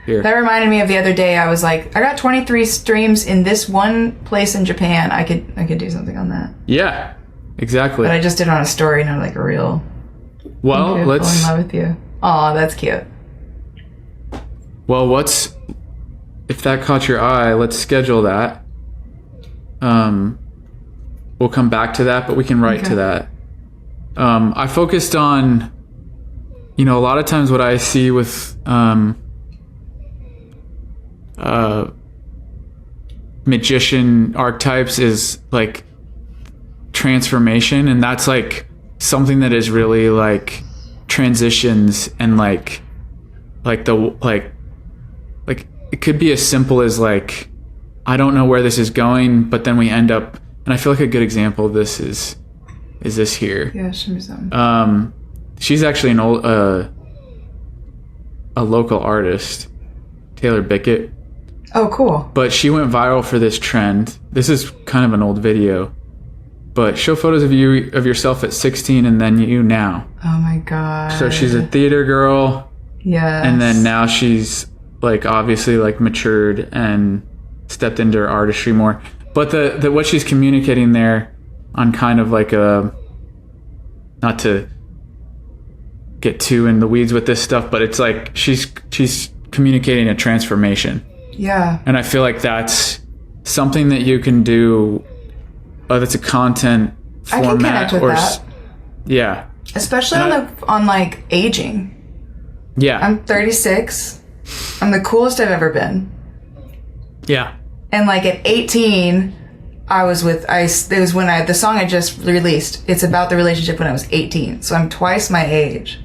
Here.
That reminded me of the other day. I was like, I got 23 streams in this one place in Japan. I could do something on that.
Yeah, exactly.
But I just did it on a story, not like a reel.
Well, let's
fall in love with you. Aw, that's cute.
Well, if that caught your eye, let's schedule that. We'll come back to that, but we can write to that. I focused on, a lot of times what I see with magician archetypes is like transformation, and that's like something that is really like transitions and like it could be as simple as like, I don't know where this is going, but then we end up, and I feel like a good example of this is this here.
Yeah, show me something.
She's actually a local artist. Taylor Bickett.
Oh, cool.
But she went viral for this trend. This is kind of an old video. But show photos of yourself at 16 and then you now.
Oh my God.
So she's a theater girl.
Yes.
And then now she's like obviously like matured and stepped into her artistry more. But the what she's communicating there on kind of like a, not to get too in the weeds with this stuff, but it's like she's communicating a transformation.
Yeah.
And I feel like that's something that you can do. That's a content format.
I can connect with that.
Yeah.
Especially on like aging.
Yeah.
I'm 36. I'm the coolest I've ever been.
Yeah.
And like at 18, it was when the song I just released. It's about the relationship when I was 18. So I'm twice my age.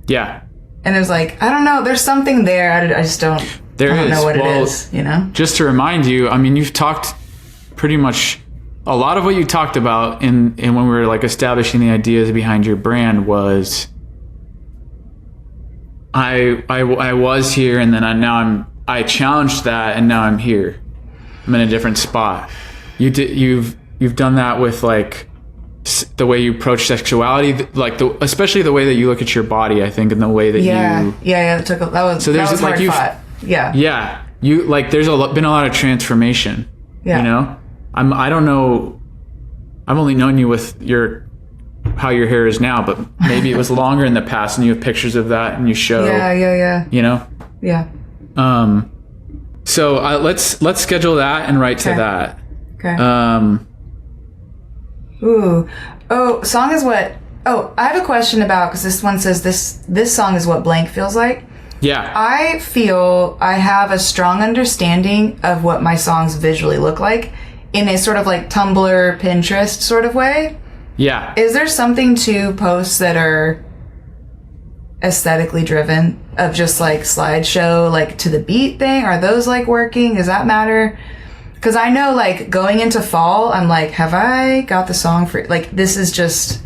Yeah.
And it was like, I don't know, there's something there. I just don't know what it is, you know?
Just to remind you, I mean, you've talked pretty much a lot of what you talked about in when we were like establishing the ideas behind your brand was I was here and then I challenged that and now I'm here. I'm in a different spot. You've done that with like the way you approach sexuality, like especially the way that you look at your body, I think, and the way that
yeah, that was hard fought.
Yeah. You like there's been a lot of transformation.
Yeah.
You know? I don't know. I've only known you with how your hair is now, but maybe it was longer in the past and you have pictures of that and you show.
Yeah.
You know?
Yeah.
So let's schedule that and write to that.
Okay. Song is what... Oh, I have a question about, because this one says this song is what blank feels like.
Yeah.
I feel I have a strong understanding of what my songs visually look like in a sort of like Tumblr, Pinterest sort of way.
Yeah.
Is there something to posts that are aesthetically driven of just like slideshow, like to the beat thing? Are those like working? Does that matter? Because I know like going into fall, I'm like, have I got the song for, like, this is just,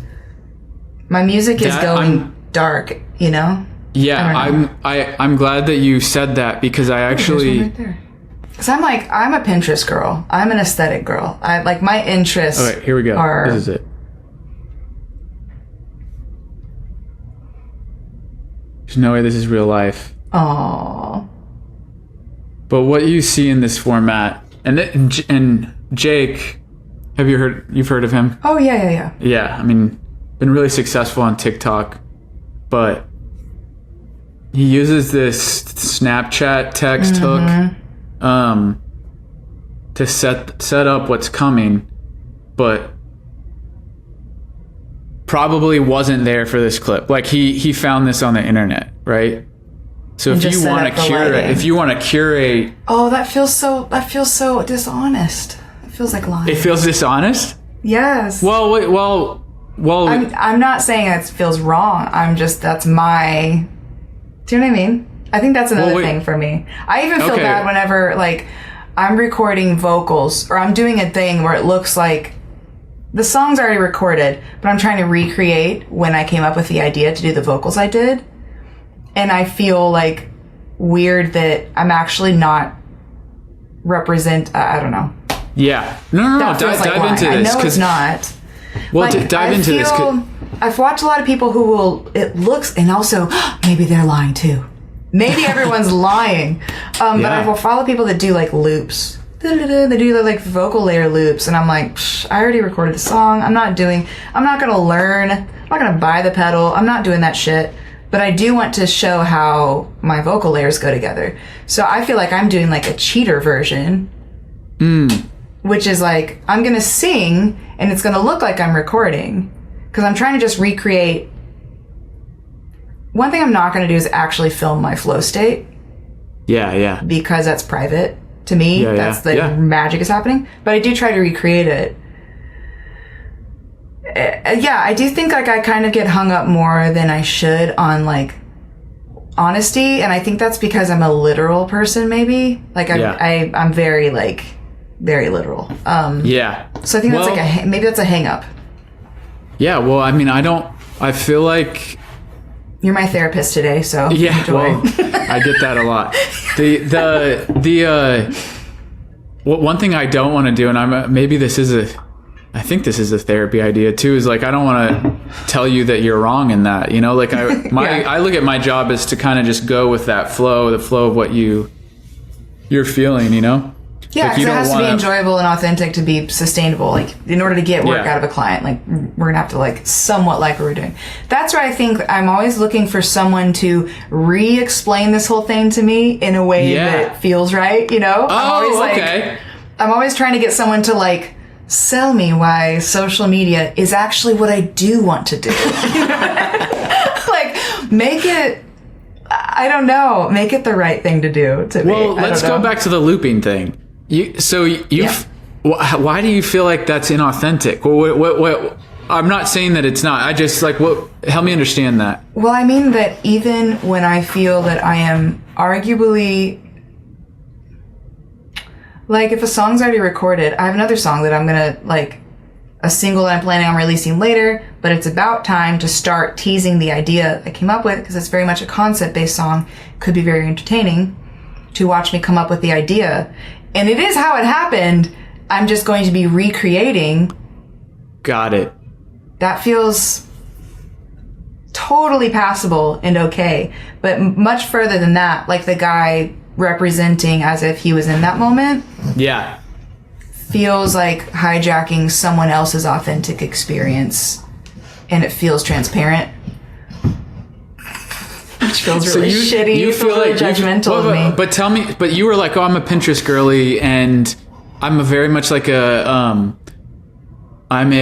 my music is going dark, you know?
Yeah, I'm glad that you said that because I actually...
Because I'm like, I'm a Pinterest girl. I'm an aesthetic girl. I like my interests.
Okay, here we go. This is it. There's no way this is real life.
Aww.
But what you see in this format, and Jake, you've heard of him?
Oh yeah.
Yeah, I mean, been really successful on TikTok, but he uses this Snapchat text hook to set up what's coming, but probably wasn't there for this clip. Like he found this on the internet, right? So if you want to curate,
oh, that feels so dishonest. It feels like lying.
It feels dishonest?
Yes.
Well.
I'm not saying it feels wrong. that's my. Do you know what I mean? I think that's another thing for me. I even feel bad whenever like I'm recording vocals or I'm doing a thing where it looks like the song's already recorded, but I'm trying to recreate when I came up with the idea to do the vocals I did. And I feel like weird that I'm actually not I don't know.
Yeah. No. Dive into this.
I know it's not.
Well, like, dive into this.
I've watched a lot of people who will, it looks, and also maybe they're lying too. Maybe everyone's lying. But I will follow people that do like loops. They do the like vocal layer loops. And I'm like, I already recorded the song. I'm not going to learn. I'm not going to buy the pedal. I'm not doing that shit. But I do want to show how my vocal layers go together. So I feel like I'm doing like a cheater version. Which is like, I'm going to sing and it's going to look like I'm recording. Because I'm trying to just recreate. One thing I'm not going to do is actually film my flow state. Yeah. Because that's private to me. That's the magic is happening. But I do try to recreate it. I do think like I kind of get hung up more than I should on like honesty. And I think that's because I'm a literal person maybe. Like I'm very like, very literal. So I think that's like maybe that's a hang up.
Yeah, well, I mean, I feel like...
You're my therapist today, so
yeah,
enjoy.
Well, I get that a lot. One thing I don't want to do, and I think this is a therapy idea too, is like, I don't want to tell you that you're wrong in that, you know, like I look at my job as to kind of just go with that flow, the flow of what you're feeling, you know?
Yeah, because it has to be enjoyable and authentic to be sustainable. Like, in order to get work out of a client, like, we're going to have to, like, somewhat like what we're doing. That's where I think I'm always looking for someone to re-explain this whole thing to me in a way that feels right, you know? I'm always trying to get someone to, like, sell me why social media is actually what I do want to do. Like, make it... I don't know. Make it the right thing to do to me.
Well, let's go back to the looping thing. Why do you feel like that's inauthentic? What, I'm not saying that it's not. I just help me understand that.
Well, I mean that even when I feel that I am arguably, like, if a song's already recorded, I have another song that I'm gonna, like, a single that I'm planning on releasing later, but it's about time to start teasing the idea I came up with, because it's very much a concept-based song. Could be very entertaining to watch me come up with the idea. And it is how it happened. I'm just going to be recreating.
Got it.
That feels totally passable and okay. But much further than that, like the guy representing as if he was in that moment. Yeah. Feels like hijacking someone else's authentic experience, and it feels transparent. Which feels really shitty. You feel really judgmental of me.
But tell me, but you were like, oh, I'm a Pinterest girly, and I'm a very much like I'm an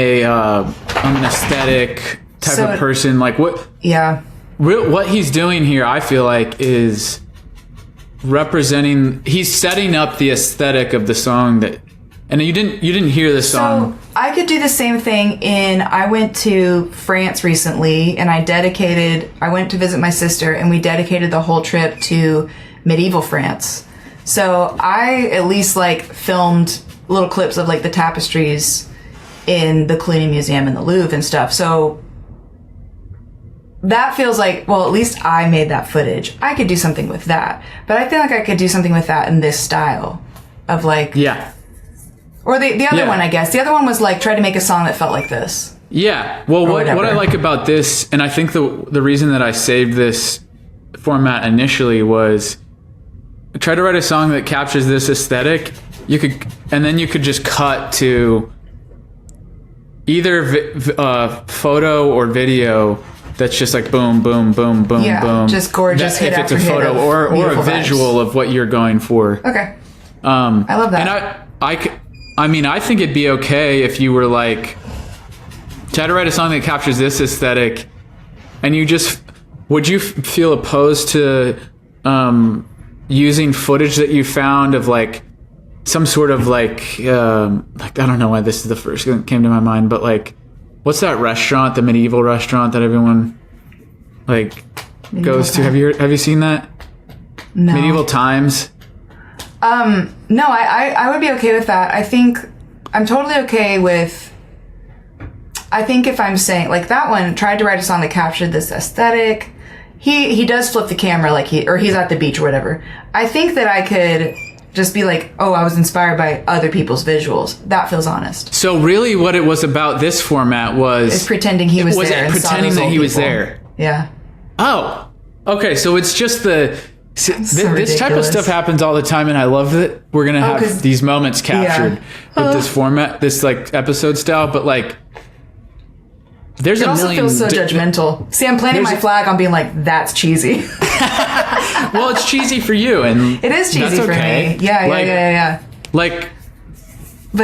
aesthetic type of person. Like what? Yeah. What he's doing here, I feel like, is he's setting up the aesthetic of the song that. And you didn't hear this song.
So I could do the same thing I went to France recently, and I went to visit my sister, and we dedicated the whole trip to medieval France. So I at least filmed little clips of the tapestries in the Cluny Museum and the Louvre and stuff. So that feels like, well, at least I made that footage. I could do something with that. But I feel like I could do something with that in this style of yeah. Or the other one, I guess. The other one was try to make a song that felt like this.
Yeah. Well, what I like about this, and I think the reason that I saved this format initially was try to write a song that captures this aesthetic. And then you could just cut to either photo or video that's just boom, boom, boom, boom, boom.
Just gorgeous hit after hit.
If it's a photo or a visual of what you're going for.
Okay. I love that.
And I think it'd be okay if you were try to write a song that captures this aesthetic, and would you feel opposed to using footage that you found of some sort of I don't know why this is the first thing that came to my mind, but what's that restaurant, the medieval restaurant that everyone goes to? Have you seen that?
No.
Medieval Times.
No, I would be okay with that. I think I'm totally okay with, I think if I'm saying, that one tried to write a song that captured this aesthetic. He does flip the camera he's at the beach or whatever. I think that I could just be oh, I was inspired by other people's visuals. That feels honest.
So really what it was about this format was
pretending he was there.
Pretending that he was there.
Yeah.
Oh, okay. So it's just this type of stuff happens all the time, and I love that we're gonna have these moments captured with this format, this episode style. But there's
it also feels so judgmental. See, I'm planting my flag on being that's cheesy.
Well, it's cheesy for you, and
it is cheesy for me. Yeah. But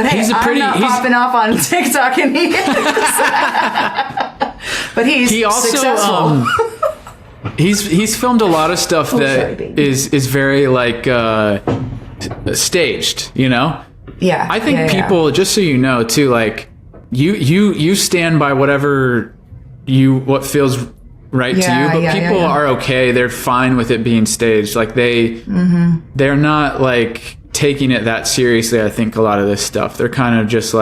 hey, I'm not popping off on TikTok, and he is. But he also, successful.
He's filmed a lot of stuff that is very staged, you know?
Yeah.
I think people, just so you know too, you stand by what feels right to you, but people are okay. They're fine with it being staged. They're not taking it that seriously. I think a lot of this stuff, they're kind of just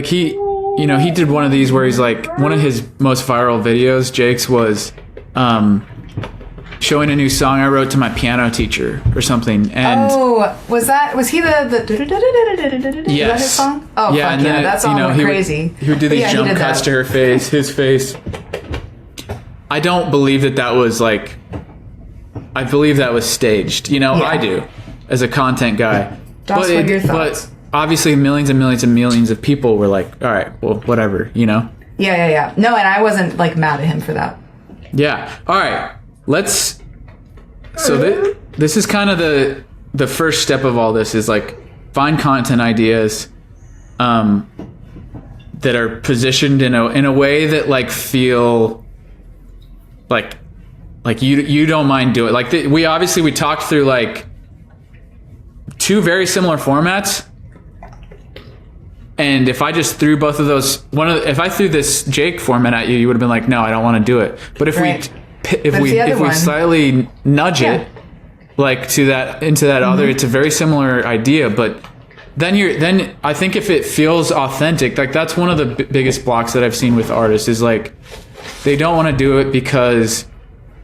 he did one of these where he's one of his most viral videos, Jake's, was showing a new song I wrote to my piano teacher or something. And
was he the
yes.
Is that his song? Oh,
yeah,
fuck
and
yeah,
then
that song went crazy.
He would do these jump cuts to her face, his face. I don't believe that was like, I believe that was staged. You know, I do, as a content guy.
Joss, what are your thoughts?
But obviously millions and millions and millions of people were like, all right, well, whatever, you know?
Yeah. No, and I wasn't like mad at him for that.
Yeah. All right. So this is kind of the first step of all this is like find content ideas that are positioned in a way that like feel like you don't mind doing. Like we talked through like two very similar formats. And if I just threw both of those, if I threw this Jake format at you, you would have been like, no, I don't want to do it. But if we slightly nudge it like into that other, it's a very similar idea. But then I think if it feels authentic, like that's one of the biggest blocks that I've seen with artists is like, they don't want to do it because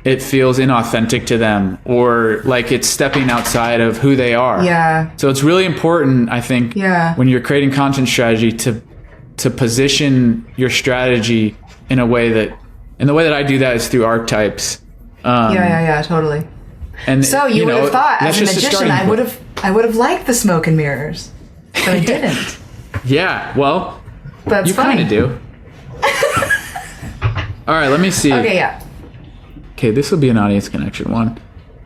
it feels inauthentic to them or like it's stepping outside of who they are. Yeah. So it's really important, I think, when you're creating content strategy to position your strategy in a way that, and the way that I do that is through archetypes.
Totally. And so you would have thought as a magician, I would have liked the smoke and mirrors, but I didn't.
Yeah. Well,
that's
you kind of do. All right. Let me see.
Okay. Yeah.
Okay, this will be an audience connection one.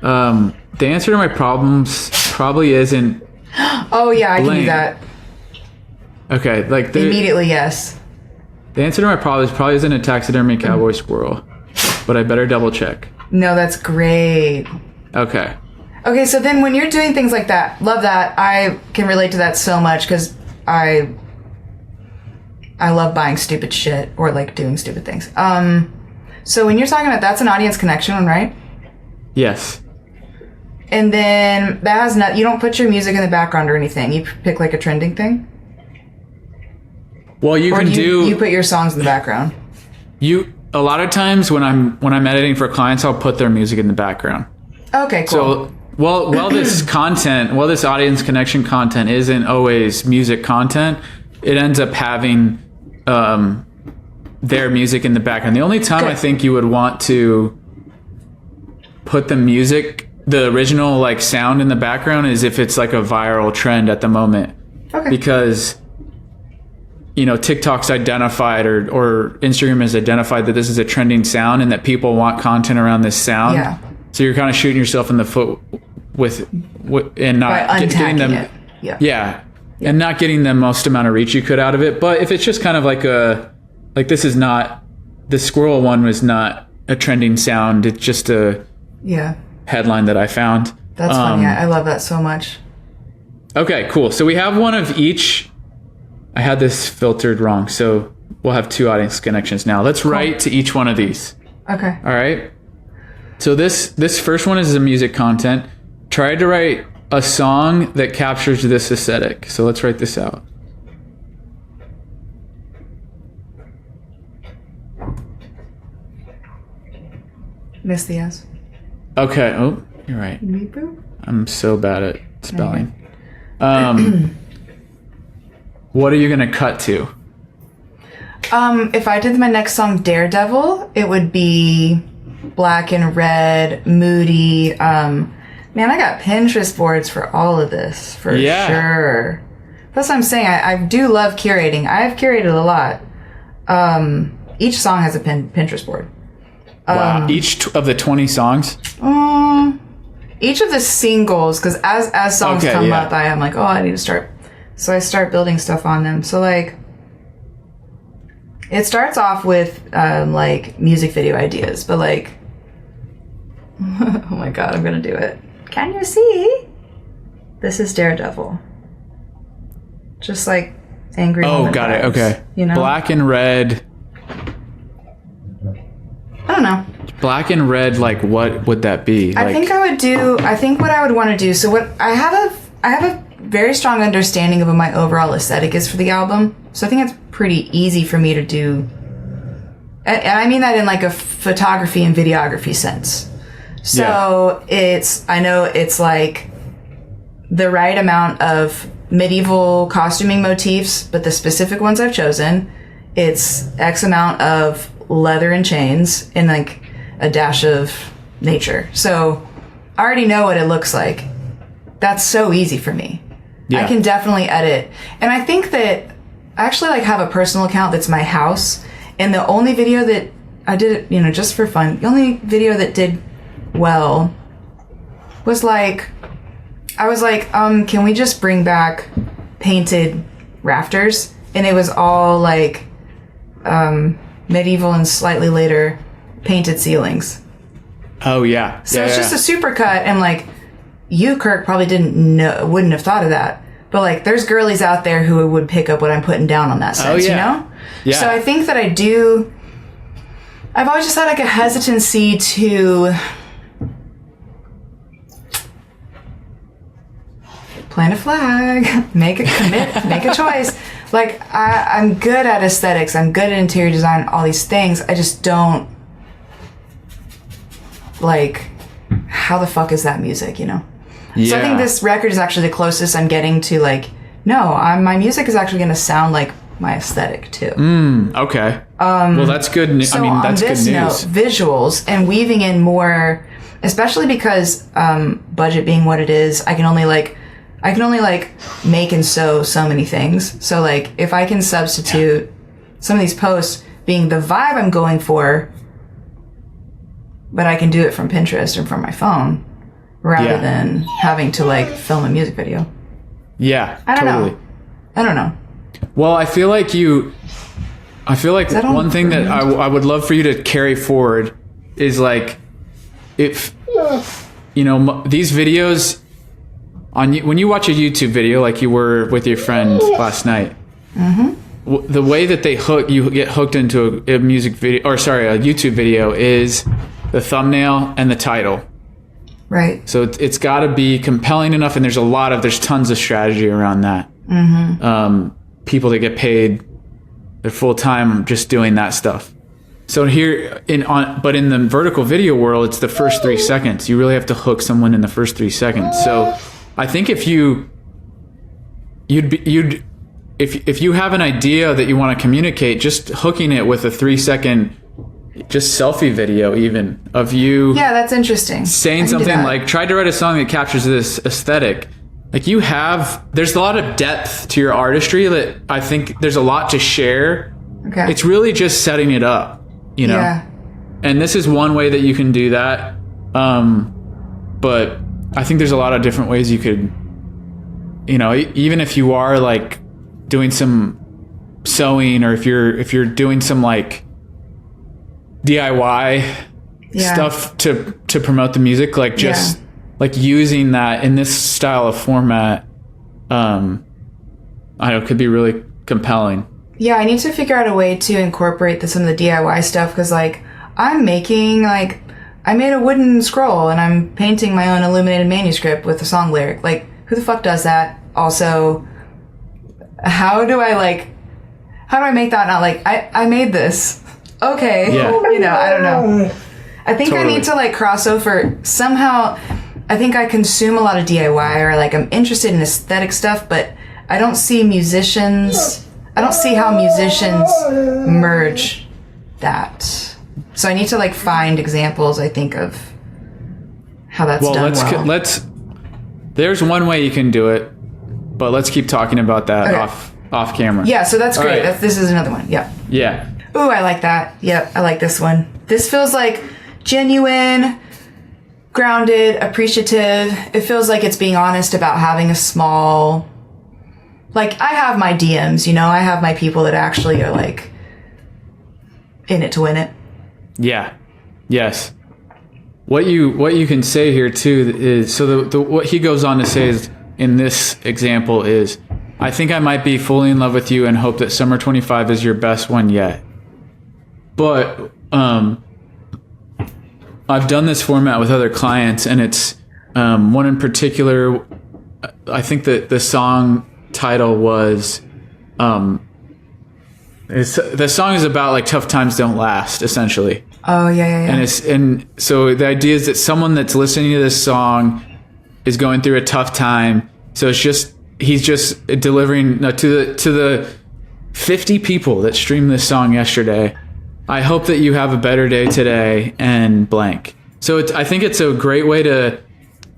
The answer to my problems probably isn't.
Oh yeah, I can do that.
Okay, like
immediately yes.
The answer to my problems probably isn't a taxidermy cowboy squirrel, but I better double check.
No, that's great.
Okay.
Okay, so then when you're doing things like that, love that. I can relate to that so much because I love buying stupid shit or like doing stupid things. So when you're talking about that's an audience connection one, right?
Yes.
And then that has you don't put your music in the background or anything. You pick like a trending thing?
Well, you
put your songs in the background.
A lot of times when I'm editing for clients, I'll put their music in the background.
Okay, cool.
So while this audience connection content isn't always music content, it ends up having their music in the background. The only time I think you would want to put the original like sound in the background is if it's like a viral trend at the moment. Okay. Because TikTok's identified or Instagram has identified that this is a trending sound and that people want content around this sound. Yeah. So you're kind of shooting yourself in the foot and not getting them. It. Yeah. Yeah. And not getting the most amount of reach you could out of it. But if it's just kind of like this is not, the squirrel one was not a trending sound. It's just a headline that I found.
That's funny. I love that so much.
Okay, cool. So we have one of each. I had this filtered wrong. So we'll have two audience connections now. Let's write to each one of these.
Okay.
All right. So this first one is the music content. Try to write a song that captures this aesthetic. So let's write this out.
Miss the S.
Okay. Oh, you're right. I'm so bad at spelling. What are you going to cut to?
If I did my next song Daredevil, it would be black and red, moody. Man, I got Pinterest boards for all of this, for sure. That's what I'm saying. I do love curating. I've curated a lot. Each song has a Pinterest board.
Wow. Each of the 20 songs?
Each of the singles, because as songs come up, I am like, oh, I need to start. So I start building stuff on them. So like, it starts off with like music video ideas, but like, oh my God, I'm gonna do it. Can you see? This is Daredevil. Just like angry.
Oh, got it. Okay. Black and red.
I don't know.
Black and red, like what would that be?
I think what I would want to do. So what I have a very strong understanding of what my overall aesthetic is for the album. So I think it's pretty easy for me to do. And I mean that in like a photography and videography sense. So I know it's like the right amount of medieval costuming motifs, but the specific ones I've chosen, it's X amount of leather and chains and like a dash of nature. So I already know what it looks like. That's so easy for me. I can definitely edit. And I think that I actually like have a personal account that's my house. And the only video that I did, you know, just for fun, the only video that did well was like, I was like, can we just bring back painted rafters? And it was all like medieval and slightly later painted ceilings.
Oh yeah.
So it's just a super cut, and like you, Kirk, probably wouldn't have thought of that. But like there's girlies out there who would pick up what I'm putting down on that sense, you know? Yeah. So I think that I've always just had like a hesitancy to plant a flag, make a commit, make a choice. Like I'm good at aesthetics, I'm good at interior design, all these things. I just don't like, how the fuck is that music, you know? So I think this record is actually the closest I'm getting to like, no, my music is actually going to sound like my aesthetic too.
Okay. Well, that's good.
So
I mean, that's good news.
On this note, visuals and weaving in more, especially because budget being what it is, I can only like make and sew so many things. So like if I can substitute some of these posts being the vibe I'm going for, but I can do it from Pinterest or from my phone rather than having to like film a music video.
Yeah,
I don't know.
Well, I feel like one thing that I would love for you to carry forward is like, if, you know, these videos when you watch a YouTube video, like you were with your friend last night, the way that you get hooked into a music video, or sorry, a YouTube video, is the thumbnail and the title.
Right.
So it's got to be compelling enough, and there's tons of strategy around that. People that get paid their full time just doing that stuff. So but in the vertical video world, it's the first 3 seconds. You really have to hook someone in the first 3 seconds. So I think if you have an idea that you want to communicate, just hooking it with a 3-second just selfie video even of you.
Yeah, that's interesting.
Saying something like, try to write a song that captures this aesthetic. Like there's a lot of depth to your artistry that I think there's a lot to share.
Okay.
It's really just setting it up, you know? Yeah. And this is one way that you can do that. But I think there's a lot of different ways you could, you know, even if you are like doing some sewing, or if you're doing some like DIY stuff to promote the music, like just like using that in this style of format, I don't know, could be really compelling.
Yeah, I need to figure out a way to incorporate some of the DIY stuff, because like I made a wooden scroll and I'm painting my own illuminated manuscript with a song lyric. Like, who the fuck does that? Also, how do I make that not like, I made this. Okay. Yeah. You know, I don't know. I think I need to like cross over somehow. I think I consume a lot of DIY, or like I'm interested in aesthetic stuff, but I don't see how musicians merge that. So I need to like find examples, I think, of how that's done well.
There's one way you can do it, but let's keep talking about that off camera.
Yeah, so that's great. Right. This is another one. Yeah.
Yeah.
Ooh, I like that. Yep, I like this one. This feels like genuine, grounded, appreciative. It feels like it's being honest about having a small... Like, I have my DMs, you know? I have my people that actually are, like, in it to win it.
Yeah. Yes. What you can say here, too, is... So what he goes on to say is, in this example is, I think I might be fully in love with you and hope that Summer 25 is your best one yet. But I've done this format with other clients, and it's one in particular. I think that the song title was the song is about like tough times don't last, essentially.
Oh, yeah.
And so the idea is that someone that's listening to this song is going through a tough time. So he's just delivering to the 50 people that streamed this song yesterday. I hope that you have a better day today and blank. So I think it's a great way to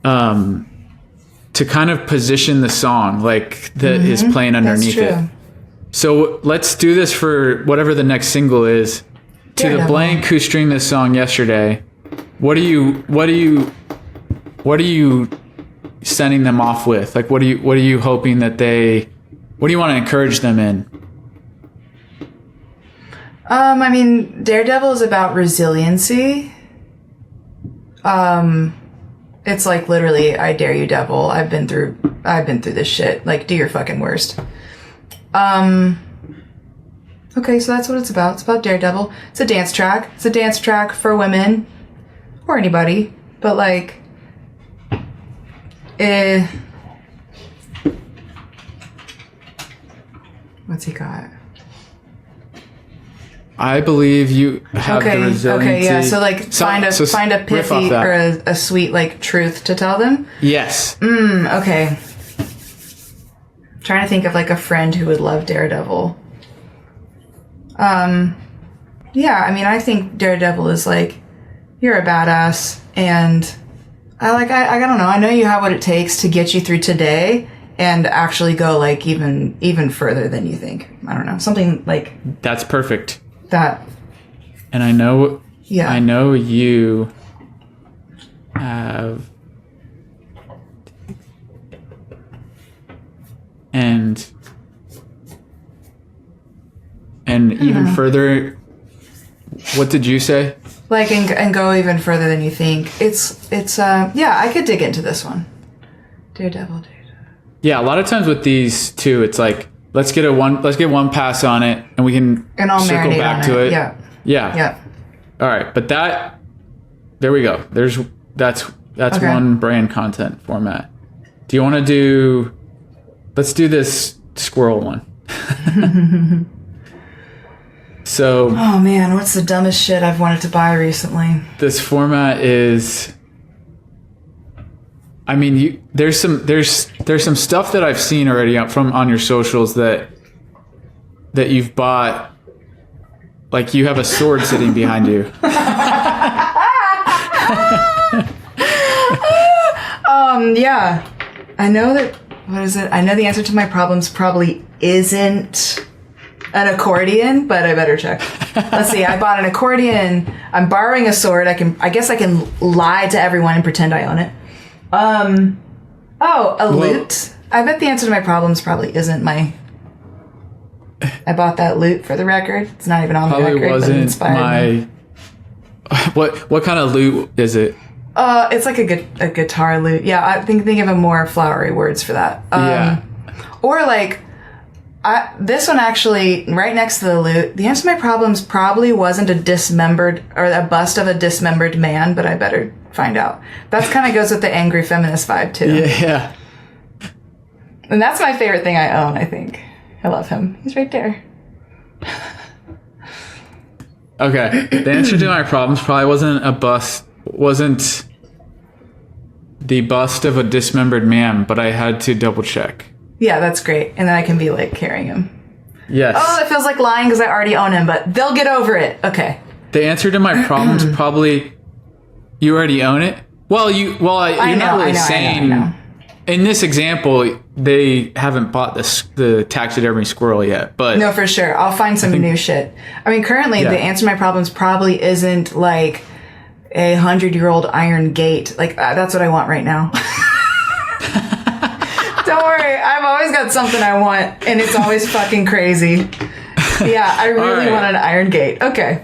kind of position the song like that is playing underneath it. So let's do this for whatever the next single is. To the blank who streamed this song yesterday, what are you sending them off with? Like, what are you hoping that what do you want to encourage them in?
I mean, Daredevil is about resiliency. It's like literally, I dare you, devil. I've been through this shit. Like, do your fucking worst. Okay, so that's what it's about. It's about Daredevil. It's a dance track. It's a dance track for women or anybody, but like, what's he got?
I believe you have the resiliency. Okay, yeah. So like, find a pithy or a sweet like truth to tell them. Yes.
Okay. I'm trying to think of like a friend who would love Daredevil. Yeah. I mean, I think Daredevil is like, you're a badass, and I don't know. I know you have what it takes to get you through today and actually go like even further than you think. I don't know. Something like
that's perfect.
That.
And I know you have and even further. What did you say?
Like and go even further than you think. It's yeah, I could dig into this one. Daredevil.
Yeah, a lot of times with these two, it's like let's get one pass on it, and we can circle back to it. Yeah. All right, but there we go. That's okay. One brand content format. Do you want to let's do this squirrel one. So,
oh man, what's the dumbest shit I've wanted to buy recently?
This format is, I mean, there's some stuff that I've seen already on your socials that you've bought. Like you have a sword sitting behind you.
Yeah, I know that. What is it? I know the answer to my problems probably isn't an accordion, but I better check. Let's see. I bought an accordion. I'm borrowing a sword. I guess I can lie to everyone and pretend I own it. Lute. I bet the answer to my problems probably isn't my. I bought that lute for the record. It's not even on the record.
Probably wasn't but it inspired me. What kind of lute is it?
It's like a guitar lute. Yeah, I think of more flowery words for that.
Yeah.
Or like. This one actually, right next to the lute, the answer to my problems probably wasn't a dismembered or a bust of a dismembered man, but I better find out. That kind of goes with the angry feminist vibe too.
Yeah.
And that's my favorite thing I own, I think. I love him. He's right there.
Okay. The answer to my problems probably wasn't the bust of a dismembered man, but I had to double check.
Yeah, that's great. And then I can be like carrying him.
Yes.
Oh, that feels like lying because I already own him, but they'll get over it. Okay.
The answer to my problems probably you already own it. Well, you're not really saying. I know. In this example, they haven't bought the taxidermy squirrel yet, but
no, for sure. I'll find some new shit. I mean, currently the answer to my problems probably isn't like a 100-year-old iron gate. Like that's what I want right now. Don't worry, I've always got something I want, and it's always fucking crazy. Yeah, I really want an iron gate. Okay.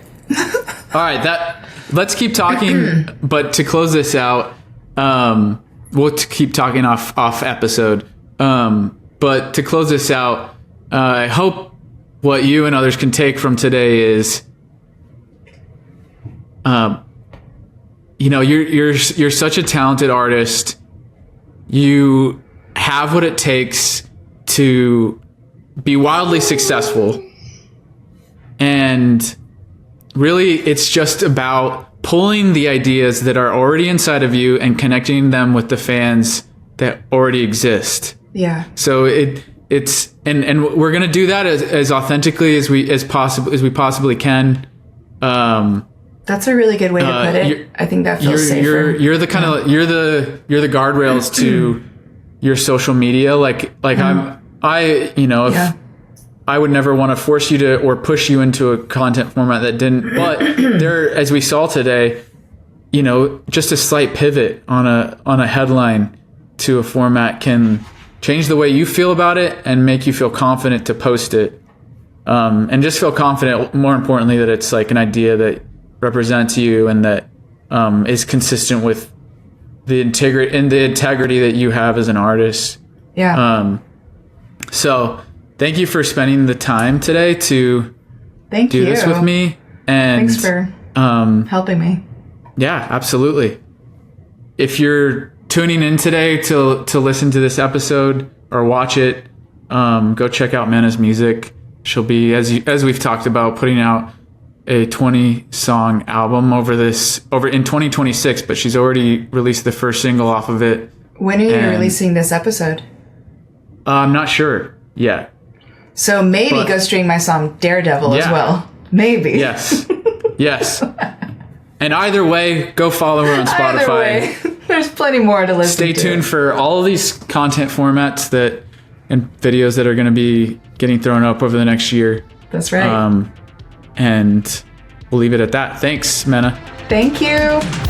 All right, let's keep talking, but to close this out, we'll keep talking off episode. But to close this out, I hope what you and others can take from today is, you're such a talented artist. You have what it takes to be wildly successful, and really, it's just about pulling the ideas that are already inside of you and connecting them with the fans that already exist.
Yeah.
So it's and we're gonna do that as authentically as we possibly can.
That's a really good way to put it. I think that feels safer.
You're the kind of you're the guardrails to your social media. Like I would never want to force you to or push you into a content format that didn't. But there, as we saw today, just a slight pivot on a headline to a format can change the way you feel about it and make you feel confident to post it. And just feel confident, more importantly, that it's like an idea that represents you and that is consistent with the integrity that you have as an artist.
Yeah.
So thank you for spending the time today to do this with me. And
thanks for helping me.
Yeah, absolutely. If you're tuning in today to listen to this episode or watch it, go check out Manna's music. She'll be, as we've talked about, putting out a 20-song album over in 2026, but she's already released the first single off of it.
When are you releasing this episode?
I'm not sure yet.
So maybe go stream my song Daredevil as well. Maybe.
Yes. Yes. And either way, go follow her on Spotify.
Either way, there's plenty more to listen to.
Stay tuned for all of these content formats and videos that are going to be getting thrown up over the next year.
That's right.
And we'll leave it at that. Thanks, Manna.
Thank you.